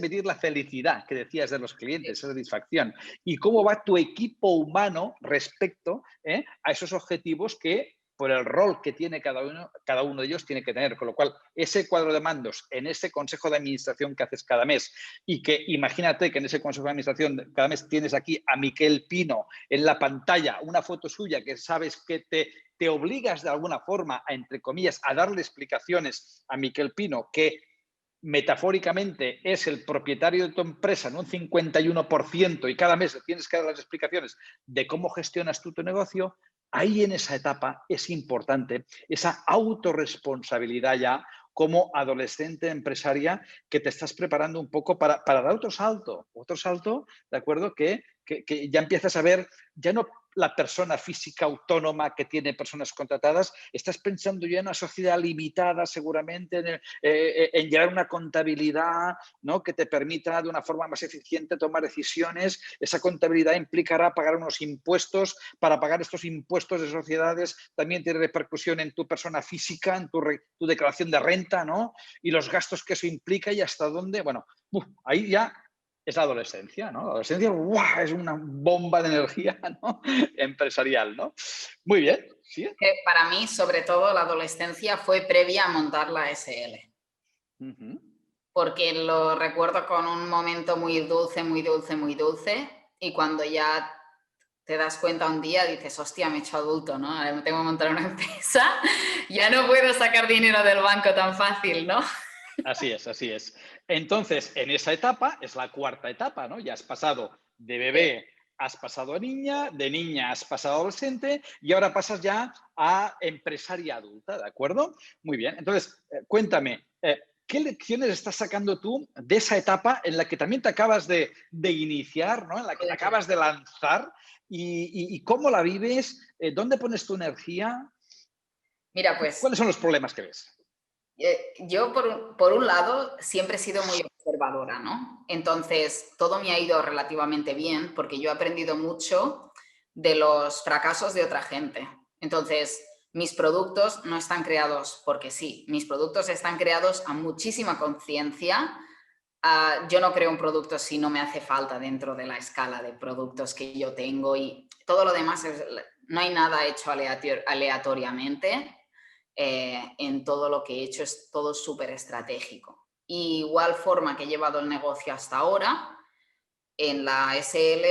medir la felicidad que decías de los clientes, esa satisfacción, y cómo va tu equipo humano respecto a esos objetivos que por el rol que tiene cada uno de ellos tiene que tener. Con lo cual, ese cuadro de mandos en ese consejo de administración que haces cada mes y que imagínate que en ese consejo de administración cada mes tienes aquí a Miquel Pino en la pantalla, una foto suya que sabes que te obligas de alguna forma, entre comillas, a darle explicaciones a Miquel Pino, que metafóricamente es el propietario de tu empresa en un 51% y cada mes tienes que dar las explicaciones de cómo gestionas tú tu negocio. Ahí en esa etapa es importante esa autorresponsabilidad ya como adolescente empresaria que te estás preparando un poco para dar otro salto, ¿de acuerdo? Que ya empiezas a ver, ya no la persona física autónoma que tiene personas contratadas, estás pensando ya en una sociedad limitada seguramente, en llevar una contabilidad, ¿no?, que te permita de una forma más eficiente tomar decisiones. Esa contabilidad implicará pagar unos impuestos. Para pagar estos impuestos de sociedades también tiene repercusión en tu persona física, en tu declaración de renta, ¿no?, y los gastos que eso implica y hasta dónde. Bueno, ahí ya es la adolescencia, ¿no? La adolescencia, ¡guau!, es una bomba de energía, ¿no?, empresarial, ¿no? Muy bien, sí. Para mí, sobre todo, la adolescencia fue previa a montar la SL. Porque lo recuerdo con un momento muy dulce, muy dulce, muy dulce. Y cuando ya te das cuenta un día, dices, hostia, me he hecho adulto, ¿no? Ahora me tengo que montar una empresa. Ya no puedo sacar dinero del banco tan fácil, ¿no? Así es, así es. Entonces, en esa etapa, es la cuarta etapa, ¿no? Ya has pasado de bebé, has pasado a niña, de niña has pasado a adolescente y ahora pasas ya a empresaria adulta, ¿de acuerdo? Muy bien. Entonces, cuéntame, ¿qué lecciones estás sacando tú de esa etapa en la que también te acabas de iniciar, ¿no? En la que te acabas de lanzar y cómo la vives? ¿Dónde pones tu energía? Mira, pues ¿Cuáles son los problemas que ves? yo por un lado siempre he sido muy observadora, ¿no? Entonces todo me ha ido relativamente bien porque yo he aprendido mucho de los fracasos de otra gente. Entonces mis productos no están creados porque sí, mis productos están creados a muchísima conciencia. Yo no creo un producto si no me hace falta dentro de la escala de productos que yo tengo y todo lo demás, no hay nada hecho aleatoriamente. En todo lo que he hecho es todo súper estratégico. Y igual forma que he llevado el negocio hasta ahora, en la SL,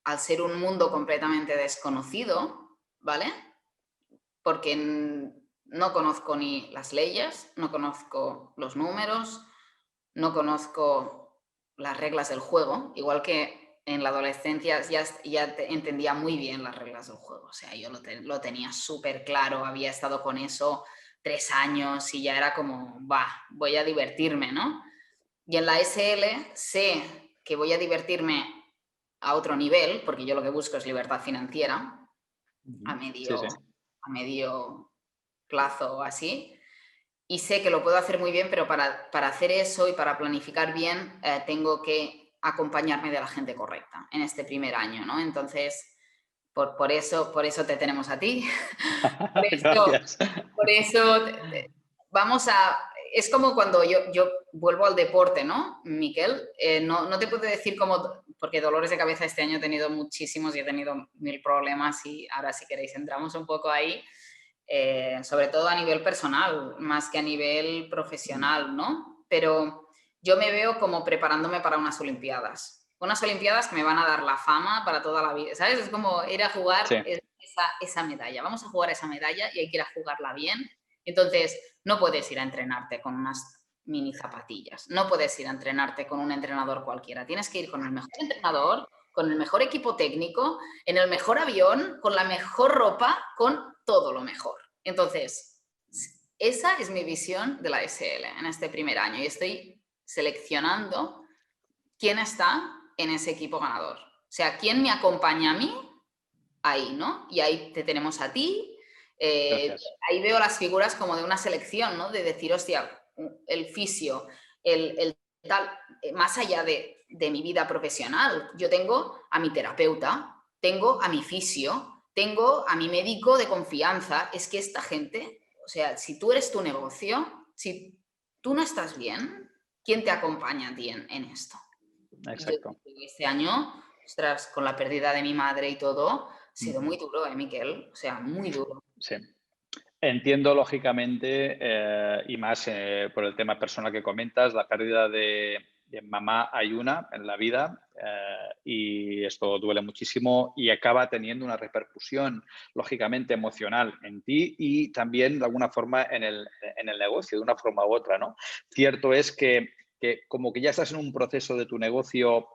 al ser un mundo completamente desconocido, ¿vale? Porque no conozco ni las leyes, no conozco los números, no conozco las reglas del juego, igual que en la adolescencia ya entendía muy bien las reglas del juego, o sea, yo lo tenía súper claro, había estado con eso 3 años y ya era como, va, voy a divertirme, ¿no? Y en la SL sé que voy a divertirme a otro nivel, porque yo lo que busco es libertad financiera a Sí, sí. medio plazo o así, y sé que lo puedo hacer muy bien, pero para hacer eso y para planificar bien, tengo que acompañarme de la gente correcta en este primer año, ¿no? Entonces, por eso te tenemos a ti. Por eso, Gracias. por eso vamos a... Es como cuando yo vuelvo al deporte, ¿no, Miquel? No te puedo decir cómo, porque dolores de cabeza este año he tenido muchísimos y he tenido 1000 problemas y ahora si queréis entramos un poco ahí. Sobre todo a nivel personal, más que a nivel profesional, ¿no? Pero yo me veo como preparándome para unas Olimpiadas. Unas Olimpiadas que me van a dar la fama para toda la vida, ¿sabes? Es como ir a jugar Sí, esa medalla. Vamos a jugar esa medalla y hay que ir a jugarla bien. Entonces, no puedes ir a entrenarte con unas mini zapatillas. No puedes ir a entrenarte con un entrenador cualquiera. Tienes que ir con el mejor entrenador, con el mejor equipo técnico, en el mejor avión, con la mejor ropa, con todo lo mejor. Entonces, esa es mi visión de la SL en este primer año y estoy seleccionando quién está en ese equipo ganador. O sea, quién me acompaña a mí ahí, ¿no? Y ahí te tenemos a ti. gracias. Ahí veo las figuras como de una selección, ¿no? De decir, hostia, el fisio, el tal, más allá de mi vida profesional. Yo tengo a mi terapeuta, tengo a mi fisio, tengo a mi médico de confianza. Es que esta gente, o sea, si tú eres tu negocio, si tú no estás bien, ¿quién te acompaña a ti en esto? Y yo Exacto. este año, ostras, con la pérdida de mi madre y todo, ha sido Ujú. muy duro, Miquel? O sea, muy duro. Sí. Entiendo lógicamente, y más por el tema personal que comentas, la pérdida de mamá hay una en la vida y esto duele muchísimo y acaba teniendo una repercusión lógicamente emocional en ti y también de alguna forma en el negocio, de una forma u otra, ¿no? Cierto es que como que ya estás en un proceso de tu negocio,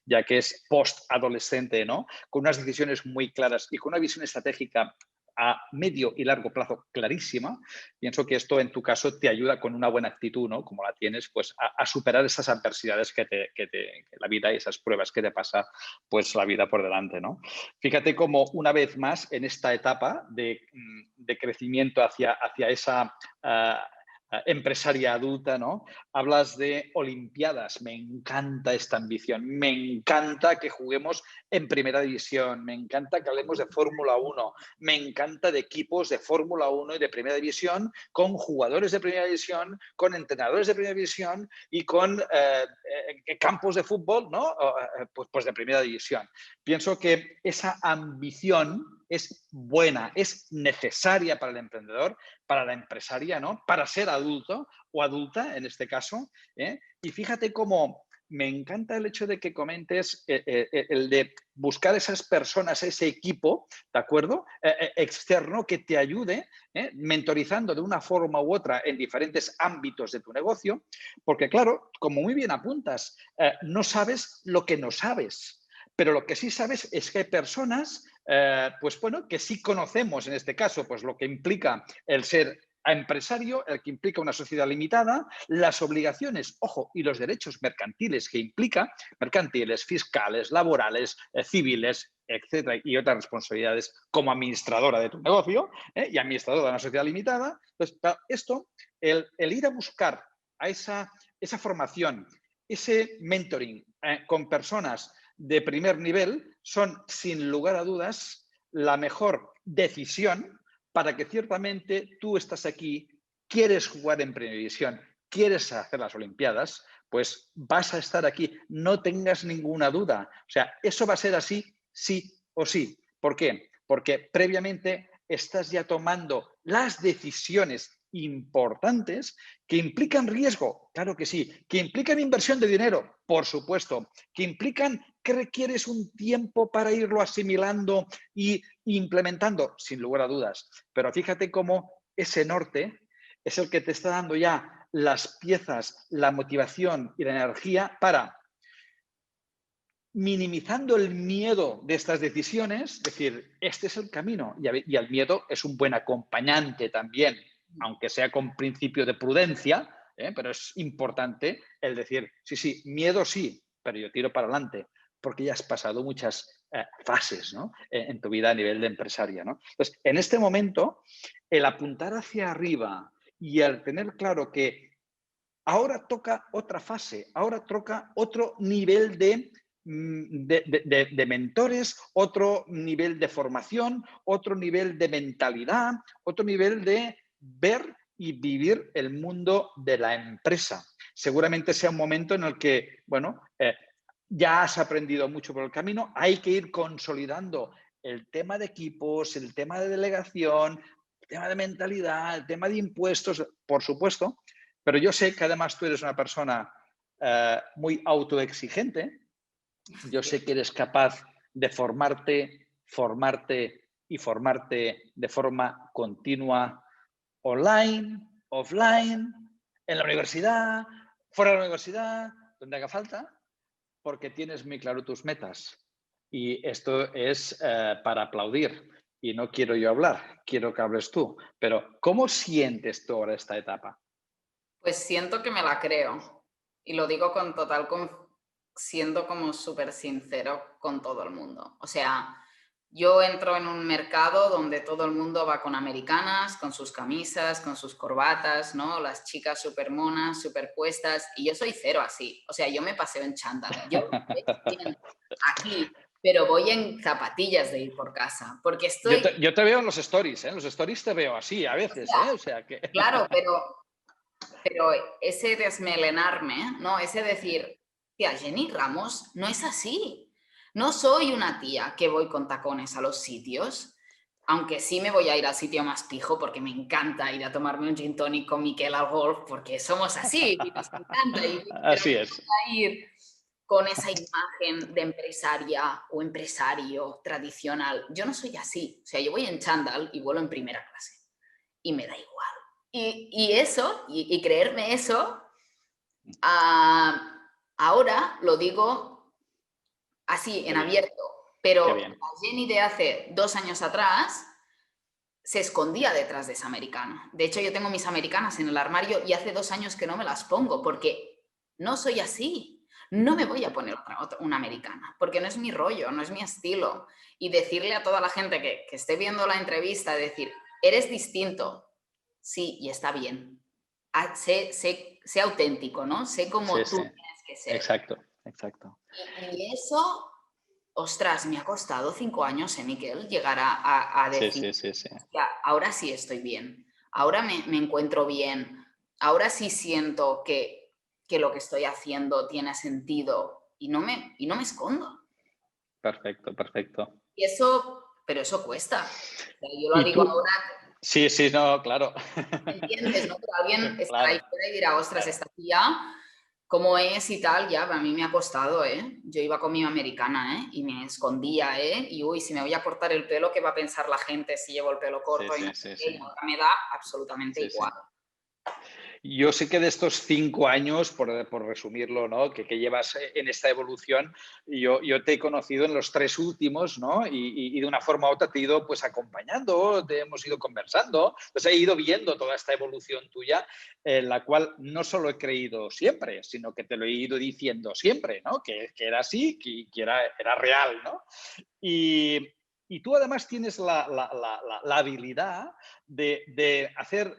ya que es post-adolescente, ¿no? Con unas decisiones muy claras y con una visión estratégica a medio y largo plazo clarísima, pienso que esto en tu caso te ayuda con una buena actitud, ¿no? Como la tienes, pues a superar esas adversidades que la vida y esas pruebas que te pasa, pues la vida por delante, ¿no? Fíjate cómo una vez más en esta etapa de crecimiento hacia esa empresaria adulta, ¿no? Hablas de Olimpiadas, me encanta esta ambición, me encanta que juguemos en primera división, me encanta que hablemos de Fórmula 1, me encanta de equipos de Fórmula 1 y de primera división, con jugadores de primera división, con entrenadores de primera división y con campos de fútbol, ¿no? Pues de primera división. Pienso que esa ambición es buena, es necesaria para el emprendedor, para la empresaria, ¿no? Para ser adulto o adulta en este caso. Y fíjate cómo me encanta el hecho de que comentes el de buscar esas personas, ese equipo, ¿de acuerdo? Externo que te ayude, mentorizando de una forma u otra en diferentes ámbitos de tu negocio, porque claro, como muy bien apuntas, no sabes lo que no sabes. Pero lo que sí sabes es que hay personas, pues bueno, que sí conocemos en este caso, pues lo que implica el ser a empresario, el que implica una sociedad limitada, las obligaciones, ojo, y los derechos mercantiles que implica, mercantiles, fiscales, laborales, civiles, etcétera, y otras responsabilidades como administradora de tu negocio y administradora de una sociedad limitada. Entonces, esto, el ir a buscar a esa formación, ese mentoring con personas de primer nivel son, sin lugar a dudas, la mejor decisión para que ciertamente tú estás aquí, quieres jugar en Primera División, quieres hacer las Olimpiadas, pues vas a estar aquí, no tengas ninguna duda. O sea, eso va a ser así, sí o sí. ¿Por qué? Porque previamente estás ya tomando las decisiones importantes que implican riesgo, claro que sí, que implican inversión de dinero, por supuesto, que implican que requieres un tiempo para irlo asimilando y implementando, sin lugar a dudas. Pero fíjate cómo ese norte es el que te está dando ya las piezas, la motivación y la energía para, minimizando el miedo de estas decisiones, decir, este es el camino. Y el miedo es un buen acompañante también, aunque sea con principio de prudencia, pero es importante el decir, sí, sí, miedo sí, pero yo tiro para adelante, porque ya has pasado muchas fases, ¿no? En tu vida a nivel de empresaria, ¿no? Entonces, en este momento, el apuntar hacia arriba y el tener claro que ahora toca otra fase, ahora toca otro nivel de mentores, otro nivel de formación, otro nivel de mentalidad, otro nivel de ver y vivir el mundo de la empresa. Seguramente sea un momento en el que, bueno, ya has aprendido mucho por el camino, hay que ir consolidando el tema de equipos, el tema de delegación, el tema de mentalidad, el tema de impuestos, por supuesto, pero yo sé que además tú eres una persona muy autoexigente. Yo sé que eres capaz de formarte y formarte de forma continua, online, offline, en la universidad, fuera de la universidad, donde haga falta, porque tienes muy claro tus metas. Y esto es para aplaudir. Y no quiero yo hablar, quiero que hables tú. Pero ¿cómo sientes tú ahora esta etapa? Pues siento que me la creo. Y lo digo con total, siendo como súper sincero con todo el mundo. O sea, yo entro en un mercado donde todo el mundo va con americanas, con sus camisas, con sus corbatas, ¿no? Las chicas súper monas, súper puestas. Y yo soy cero así. O sea, yo me paseo en chándal. Yo bien aquí, pero voy en zapatillas de ir por casa. Porque estoy... Yo te veo en los stories, ¿eh? En los stories te veo así a O veces, sea, ¿eh? O sea que... claro, pero ese desmelenarme, ¿no? Ese decir, tía, Jenny Ramos no es así. No soy una tía que voy con tacones a los sitios, aunque sí me voy a ir al sitio más pijo porque me encanta ir a tomarme un gin tonic con Miquel al golf porque somos así y nos encanta. Pero Así no es. voy a ir con esa imagen de empresaria o empresario tradicional. Yo no soy así. O sea, yo voy en chándal y vuelo en primera clase y me da igual. Y eso, y creerme eso, ahora lo digo así, Qué en bien, abierto, pero qué la bien. Jenny de hace 2 años atrás se escondía detrás de esa americana. De hecho, yo tengo mis americanas en el armario y hace 2 años que no me las pongo porque no soy así. No me voy a poner una americana porque no es mi rollo, no es mi estilo. Y decirle a toda la gente que esté viendo la entrevista, decir, eres distinto, sí, y está bien. Sé auténtico, ¿no? Sé Sí, cómo tú sí. tienes que ser. Exacto, exacto. Y eso, ostras, me ha costado 5 años, Miquel, llegar a Sí, decir, sí, sí, sí. ya, ahora sí estoy bien, ahora me encuentro bien, ahora sí siento que lo que estoy haciendo tiene sentido y no me escondo. Perfecto, perfecto. Y eso, pero eso cuesta. O sea, yo lo Y digo tú, ahora, sí, sí, no, claro. ¿me entiendes? ¿No? Pero alguien estará ahí Claro, fuera y dirá, ostras, claro. esta tía, ¿cómo es y tal? Ya, a mí me ha costado, ¿eh? Yo iba con mi americana, ¿eh? Y me escondía, ¿eh? Y uy, si me voy a cortar el pelo, ¿qué va a pensar la gente si llevo el pelo Sí, corto? Y no sí, sé sí, qué, sí. y ahora me da absolutamente Sí, sí. igual. Yo sé que de estos 5 años, por resumirlo, ¿no? Que llevas en esta evolución, yo te he conocido en los 3 últimos, ¿no? Y de una forma u otra te he ido pues acompañando, te hemos ido conversando, pues he ido viendo toda esta evolución tuya, en la cual no solo he creído siempre, sino que te lo he ido diciendo siempre, ¿no? Que era así, que era real, ¿no? Y, y tú además tienes la habilidad de hacer,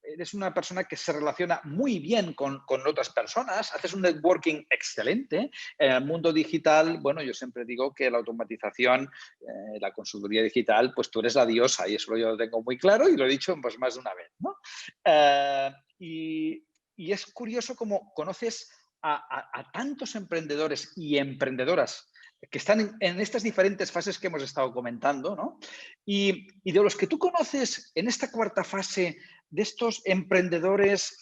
eres una persona que se relaciona muy bien con otras personas, haces un networking excelente. En el mundo digital, bueno, yo siempre digo que la automatización, la consultoría digital, pues tú eres la diosa y eso yo lo tengo muy claro y lo he dicho pues más de una vez, ¿no? Eh, y, y es curioso cómo conoces a tantos emprendedores y emprendedoras que están en estas diferentes fases que hemos estado comentando, ¿no? Y de los que tú conoces en esta cuarta fase, de estos emprendedores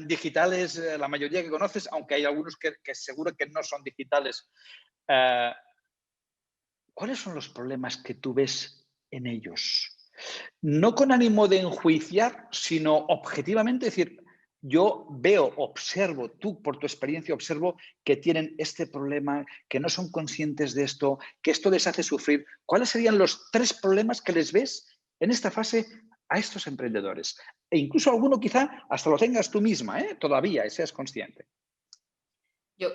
digitales, la mayoría que conoces, aunque hay algunos que seguro que no son digitales, eh, ¿cuáles son los problemas que tú ves en ellos? No con ánimo de enjuiciar, sino objetivamente decir, yo veo, observo, tú por tu experiencia observo que tienen este problema, que no son conscientes de esto, que esto les hace sufrir. ¿Cuáles serían los 3 problemas que les ves en esta fase a estos emprendedores? E incluso alguno quizá hasta lo tengas tú misma, todavía, y seas consciente. Yo,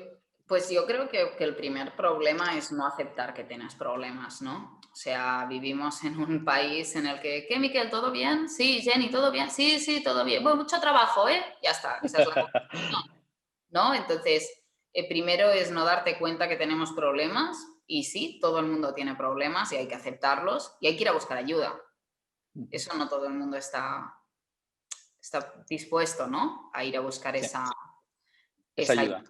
pues yo creo que el primer problema es no aceptar que tienes problemas, ¿no? O sea, vivimos en un país en el que, ¿qué, Miquel? ¿Todo bien? Sí, Jenny, ¿todo bien? Sí, sí, todo bien. Bueno, mucho trabajo, ¿eh? Ya está, esa es la conclusión, ¿no? Entonces, primero es no darte cuenta que tenemos problemas y sí, todo el mundo tiene problemas y hay que aceptarlos y hay que ir a buscar ayuda. Eso no todo el mundo está dispuesto, ¿no? A ir a buscar Sí, esa esa ayuda. ayuda.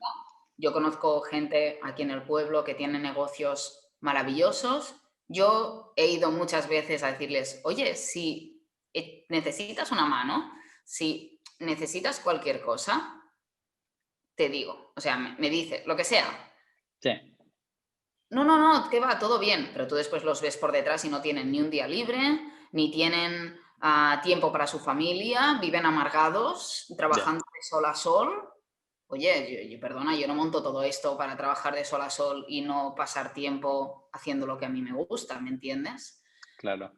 Yo conozco gente aquí en el pueblo que tiene negocios maravillosos. Yo he ido muchas veces a decirles, oye, si necesitas una mano, si necesitas cualquier cosa, te digo, o sea, me dice, lo que sea. Sí, No, no, no, que va, todo bien, pero tú después los ves por detrás y no tienen ni un día libre, ni tienen tiempo para su familia, viven amargados, ya, trabajando de sol a sol. Oye, perdona, yo no monto todo esto para trabajar de sol a sol y no pasar tiempo haciendo lo que a mí me gusta, ¿me entiendes? claro.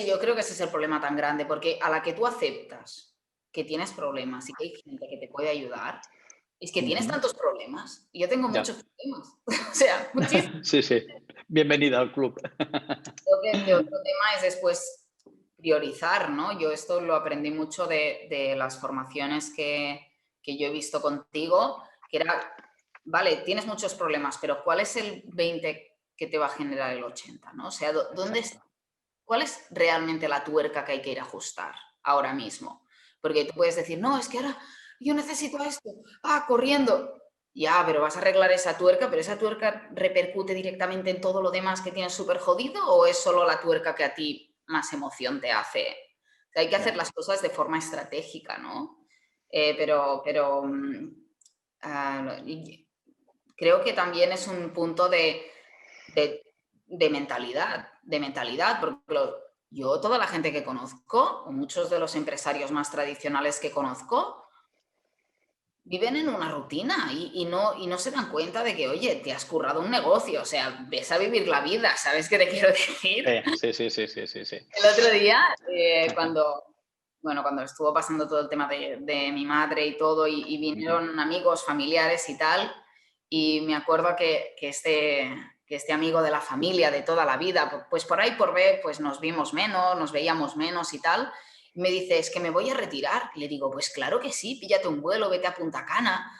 Yo creo que ese es el problema tan grande, porque a la que tú aceptas que tienes problemas y que hay gente que te puede ayudar, es que tienes Ujú, tantos problemas. Y yo tengo ya. muchos problemas, o sea, muchísimos. Sí, sí. Bienvenida al club. Creo que otro tema es después priorizar, ¿no? Yo esto lo aprendí mucho de las formaciones que yo he visto contigo, que era, vale, tienes muchos problemas, pero ¿cuál es el 20 que te va a generar el 80, ¿no? O sea, Exacto. ¿cuál es realmente la tuerca que hay que ir a ajustar ahora mismo? Porque tú puedes decir, no, es que ahora yo necesito esto, corriendo. Ya, pero vas a arreglar esa tuerca, pero esa tuerca repercute directamente en todo lo demás que tienes súper jodido o es solo la tuerca que a ti más emoción te hace. O sea, hay que hacer Ya. las cosas de forma estratégica, ¿no? Y creo que también es un punto de, de mentalidad, porque yo, toda la gente que conozco, o muchos de los empresarios más tradicionales que conozco, viven en una rutina y no se dan cuenta de que, oye, te has currado un negocio, o sea, ves a vivir la vida, ¿sabes qué te quiero decir? Sí, sí, sí, sí, sí, sí. El otro día, cuando estuvo pasando todo el tema de mi madre y todo, y Ujú. vinieron amigos, familiares y tal, y me acuerdo que este amigo de la familia de toda la vida, pues por ahí por ver, pues nos vimos menos, nos veíamos menos y tal, y me dice, es que me voy a retirar. Y le digo, pues claro que sí, píllate un vuelo, vete a Punta Cana,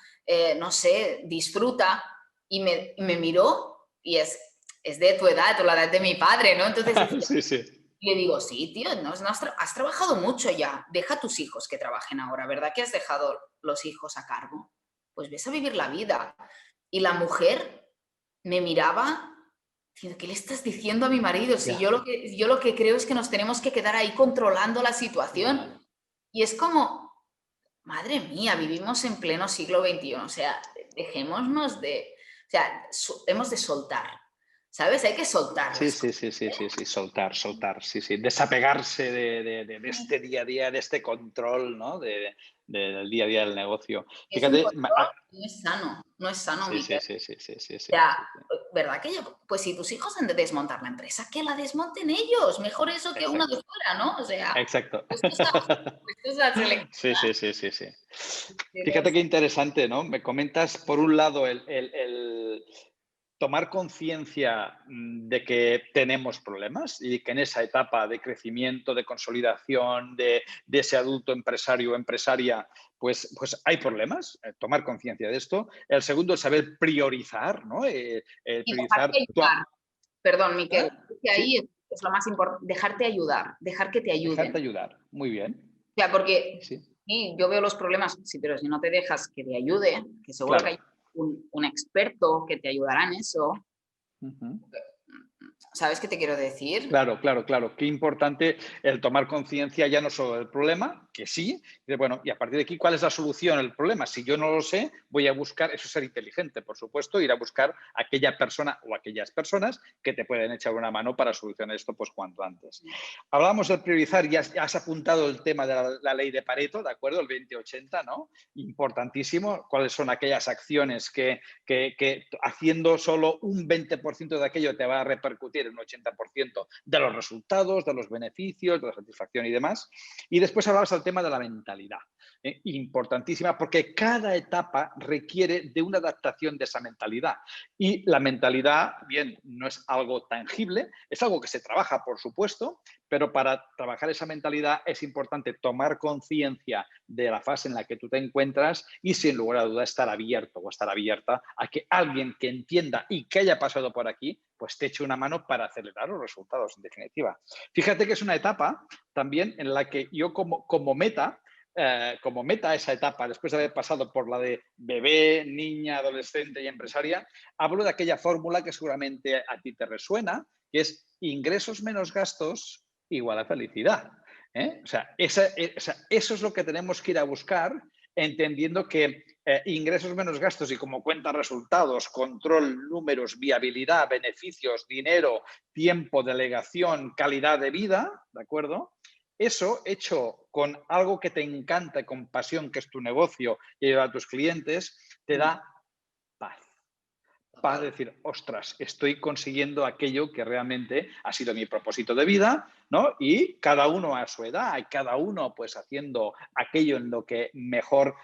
no sé, disfruta. Y me miró y es de tu edad o la edad de mi padre, ¿no? Entonces decía, Sí, sí. le digo, sí, tío, no, has trabajado mucho ya, deja a tus hijos que trabajen ahora, ¿verdad que has dejado los hijos a cargo? Pues ves a vivir la vida. Y la mujer me miraba diciendo, ¿qué le estás diciendo a mi marido? Si Ya. yo lo que creo es que nos tenemos que quedar ahí controlando la situación. Y es como, madre mía, vivimos en pleno siglo XXI, o sea, dejémonos o sea, hemos de soltar. ¿sabes? Hay que soltar Sí, las sí, cosas. sí, sí, sí, sí, soltar, sí, sí. Desapegarse de este día a día, de este control, ¿no? Del día a día del negocio. Es un Fíjate, control que no es sano, sí, sí, Miquel. sí, sí, sí, sí, sí, O sea, sí, sí. ¿verdad que pues si tus hijos han de desmontar la empresa, que la desmonten ellos, mejor eso que uno de Exacto, fuera, ¿no? O sea, exacto. puestos a Sí, seleccionar, sí, sí, sí, sí. Fíjate tienes qué interesante, ¿no? Me comentas, por un lado, el tomar conciencia de que tenemos problemas y que en esa etapa de crecimiento, de consolidación, de ese adulto empresario o empresaria, pues hay problemas, tomar conciencia de esto. El segundo, el saber priorizar, ¿no? El y priorizar dejarte ayudar. Perdón, Miquel, ¿Eh? que ahí ¿Sí? es lo más importante, dejarte ayudar, dejar que te Dejarte ayuden. ayudar. Muy bien. O sea, Sí, porque sí. sí, yo veo los problemas, sí, pero si no te dejas que te ayude, que seguro que Claro. hay un experto que te ayudará en eso, Ujú. ¿sabes qué te quiero decir? Claro, claro, claro. Qué importante el tomar conciencia ya no solo del problema, que sí, de, bueno, y a partir de aquí, ¿cuál es la solución al problema? Si yo no lo sé, voy a buscar, eso es ser inteligente, por supuesto, ir a buscar a aquella persona o aquellas personas que te pueden echar una mano para solucionar esto pues cuanto antes. Hablábamos del priorizar, ya has apuntado el tema de la ley de Pareto, ¿de acuerdo? El 20-80, ¿no? Importantísimo. ¿Cuáles son aquellas acciones que haciendo solo un 20% de aquello te va a repercutir en un 80% de los resultados, de los beneficios, de la satisfacción y demás? Y después hablabas del tema de la mentalidad, importantísima, porque cada etapa requiere de una adaptación de esa mentalidad. Y la mentalidad, bien, no es algo tangible, es algo que se trabaja, por supuesto, pero para trabajar esa mentalidad es importante tomar conciencia de la fase en la que tú te encuentras y, sin lugar a duda, estar abierto o estar abierta a que alguien que entienda y que haya pasado por aquí, pues te eche una mano para acelerar los resultados, en definitiva. Fíjate que es una etapa también en la que yo como meta esa etapa, después de haber pasado por la de bebé, niña, adolescente y empresaria, hablo de aquella fórmula que seguramente a ti te resuena, que es ingresos menos gastos igual a felicidad. O sea, eso es lo que tenemos que ir a buscar, entendiendo que ingresos menos gastos y como cuenta resultados, control, números, viabilidad, beneficios, dinero, tiempo, delegación, calidad de vida, ¿de acuerdo? Eso hecho con algo que te encanta, con pasión, que es tu negocio y ayudar a tus clientes, te da paz. Paz de decir, ostras, estoy consiguiendo aquello que realmente ha sido mi propósito de vida, ¿no? Y cada uno a su edad, y cada uno pues haciendo aquello en lo que mejor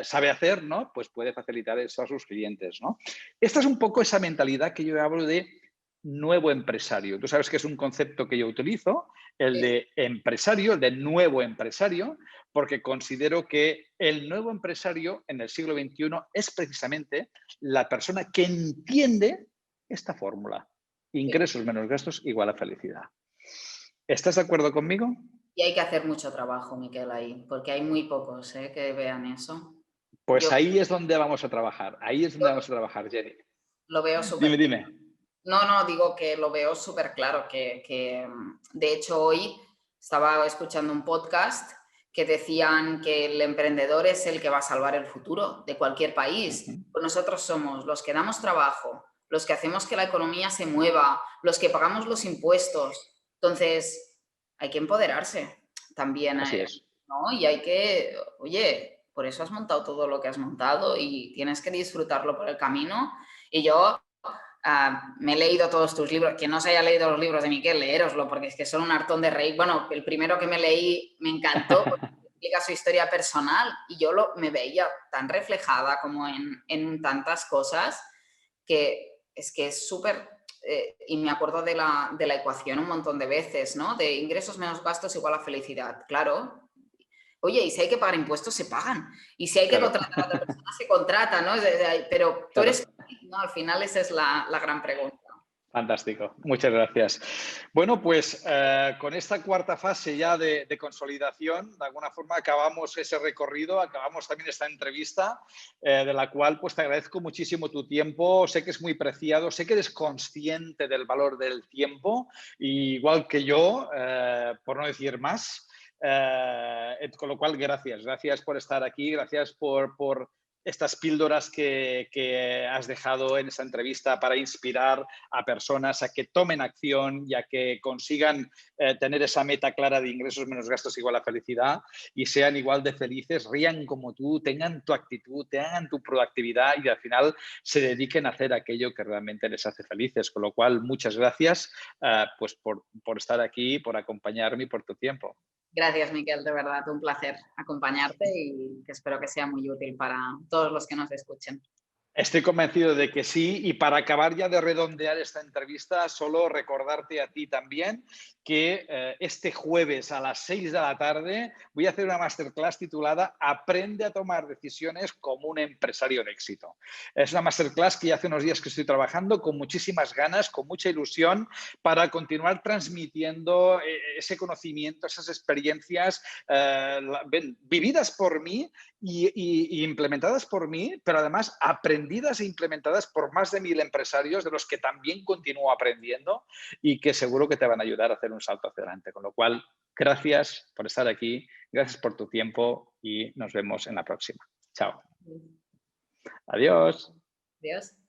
sabe hacer, ¿no? Pues puede facilitar eso a sus clientes, ¿no? Esta es un poco esa mentalidad que yo hablo de nuevo empresario. Tú sabes que es un concepto que yo utilizo, el de empresario, el de nuevo empresario, porque considero que el nuevo empresario en el siglo XXI es precisamente la persona que entiende esta fórmula. Sí. Ingresos menos gastos igual a felicidad. ¿Estás de acuerdo conmigo? Y hay que hacer mucho trabajo, Miquel, ahí, porque hay muy pocos que vean eso. Pues Yo, ahí es donde vamos a trabajar. Ahí es yo donde vamos a trabajar, Jenny. lo veo súper. Dime, dime. No, no, digo que lo veo súper claro, de hecho hoy estaba escuchando un podcast que decían que el emprendedor es el que va a salvar el futuro de cualquier país. Uh-huh. Pues nosotros somos los que damos trabajo, los que hacemos que la economía se mueva, los que pagamos los impuestos. Entonces, hay que empoderarse también, Así es. ¿no? Y hay que, oye, por eso has montado todo lo que has montado y tienes que disfrutarlo por el camino. Y yo me he leído todos tus libros. Quien no se haya leído los libros de Miquel, leéroslo, porque es que son un hartón de reír. Bueno, el primero que me leí me encantó, porque explica su historia personal y yo me veía tan reflejada como en tantas cosas que es súper... y me acuerdo de la ecuación un montón de veces, ¿no? De ingresos menos gastos igual a felicidad. Claro. Oye, y si hay que pagar impuestos, se pagan. Y si hay que Claro. contratar a otra persona, se contrata, ¿no? Pero tú eres... Claro. No, al final esa es la gran pregunta. Fantástico, muchas gracias. Bueno, pues con esta cuarta fase ya de consolidación, de alguna forma acabamos ese recorrido, acabamos también esta entrevista, de la cual pues te agradezco muchísimo tu tiempo, sé que es muy preciado, sé que eres consciente del valor del tiempo, igual que yo, por no decir más, con lo cual gracias por estar aquí, gracias por estas píldoras que has dejado en esta entrevista para inspirar a personas a que tomen acción y a que consigan tener esa meta clara de ingresos menos gastos igual a felicidad y sean igual de felices, rían como tú, tengan tu actitud, tengan tu proactividad y al final se dediquen a hacer aquello que realmente les hace felices. Con lo cual, muchas gracias pues por estar aquí, por acompañarme y por tu tiempo. Gracias, Miquel, de verdad, un placer acompañarte y que espero que sea muy útil para todos los que nos escuchen. Estoy convencido de que sí. Y para acabar ya de redondear esta entrevista, solo recordarte a ti también que este jueves a las 6 de la tarde voy a hacer una masterclass titulada Aprende a tomar decisiones como un empresario de éxito. Es una masterclass que ya hace unos días que estoy trabajando con muchísimas ganas, con mucha ilusión, para continuar transmitiendo ese conocimiento, esas experiencias vividas por mí y implementadas por mí, pero además aprendidas e implementadas por más de 1000 empresarios de los que también continúo aprendiendo y que seguro que te van a ayudar a hacer un salto hacia adelante. Con lo cual, gracias por estar aquí, gracias por tu tiempo y nos vemos en la próxima. Chao. Adiós. Adiós.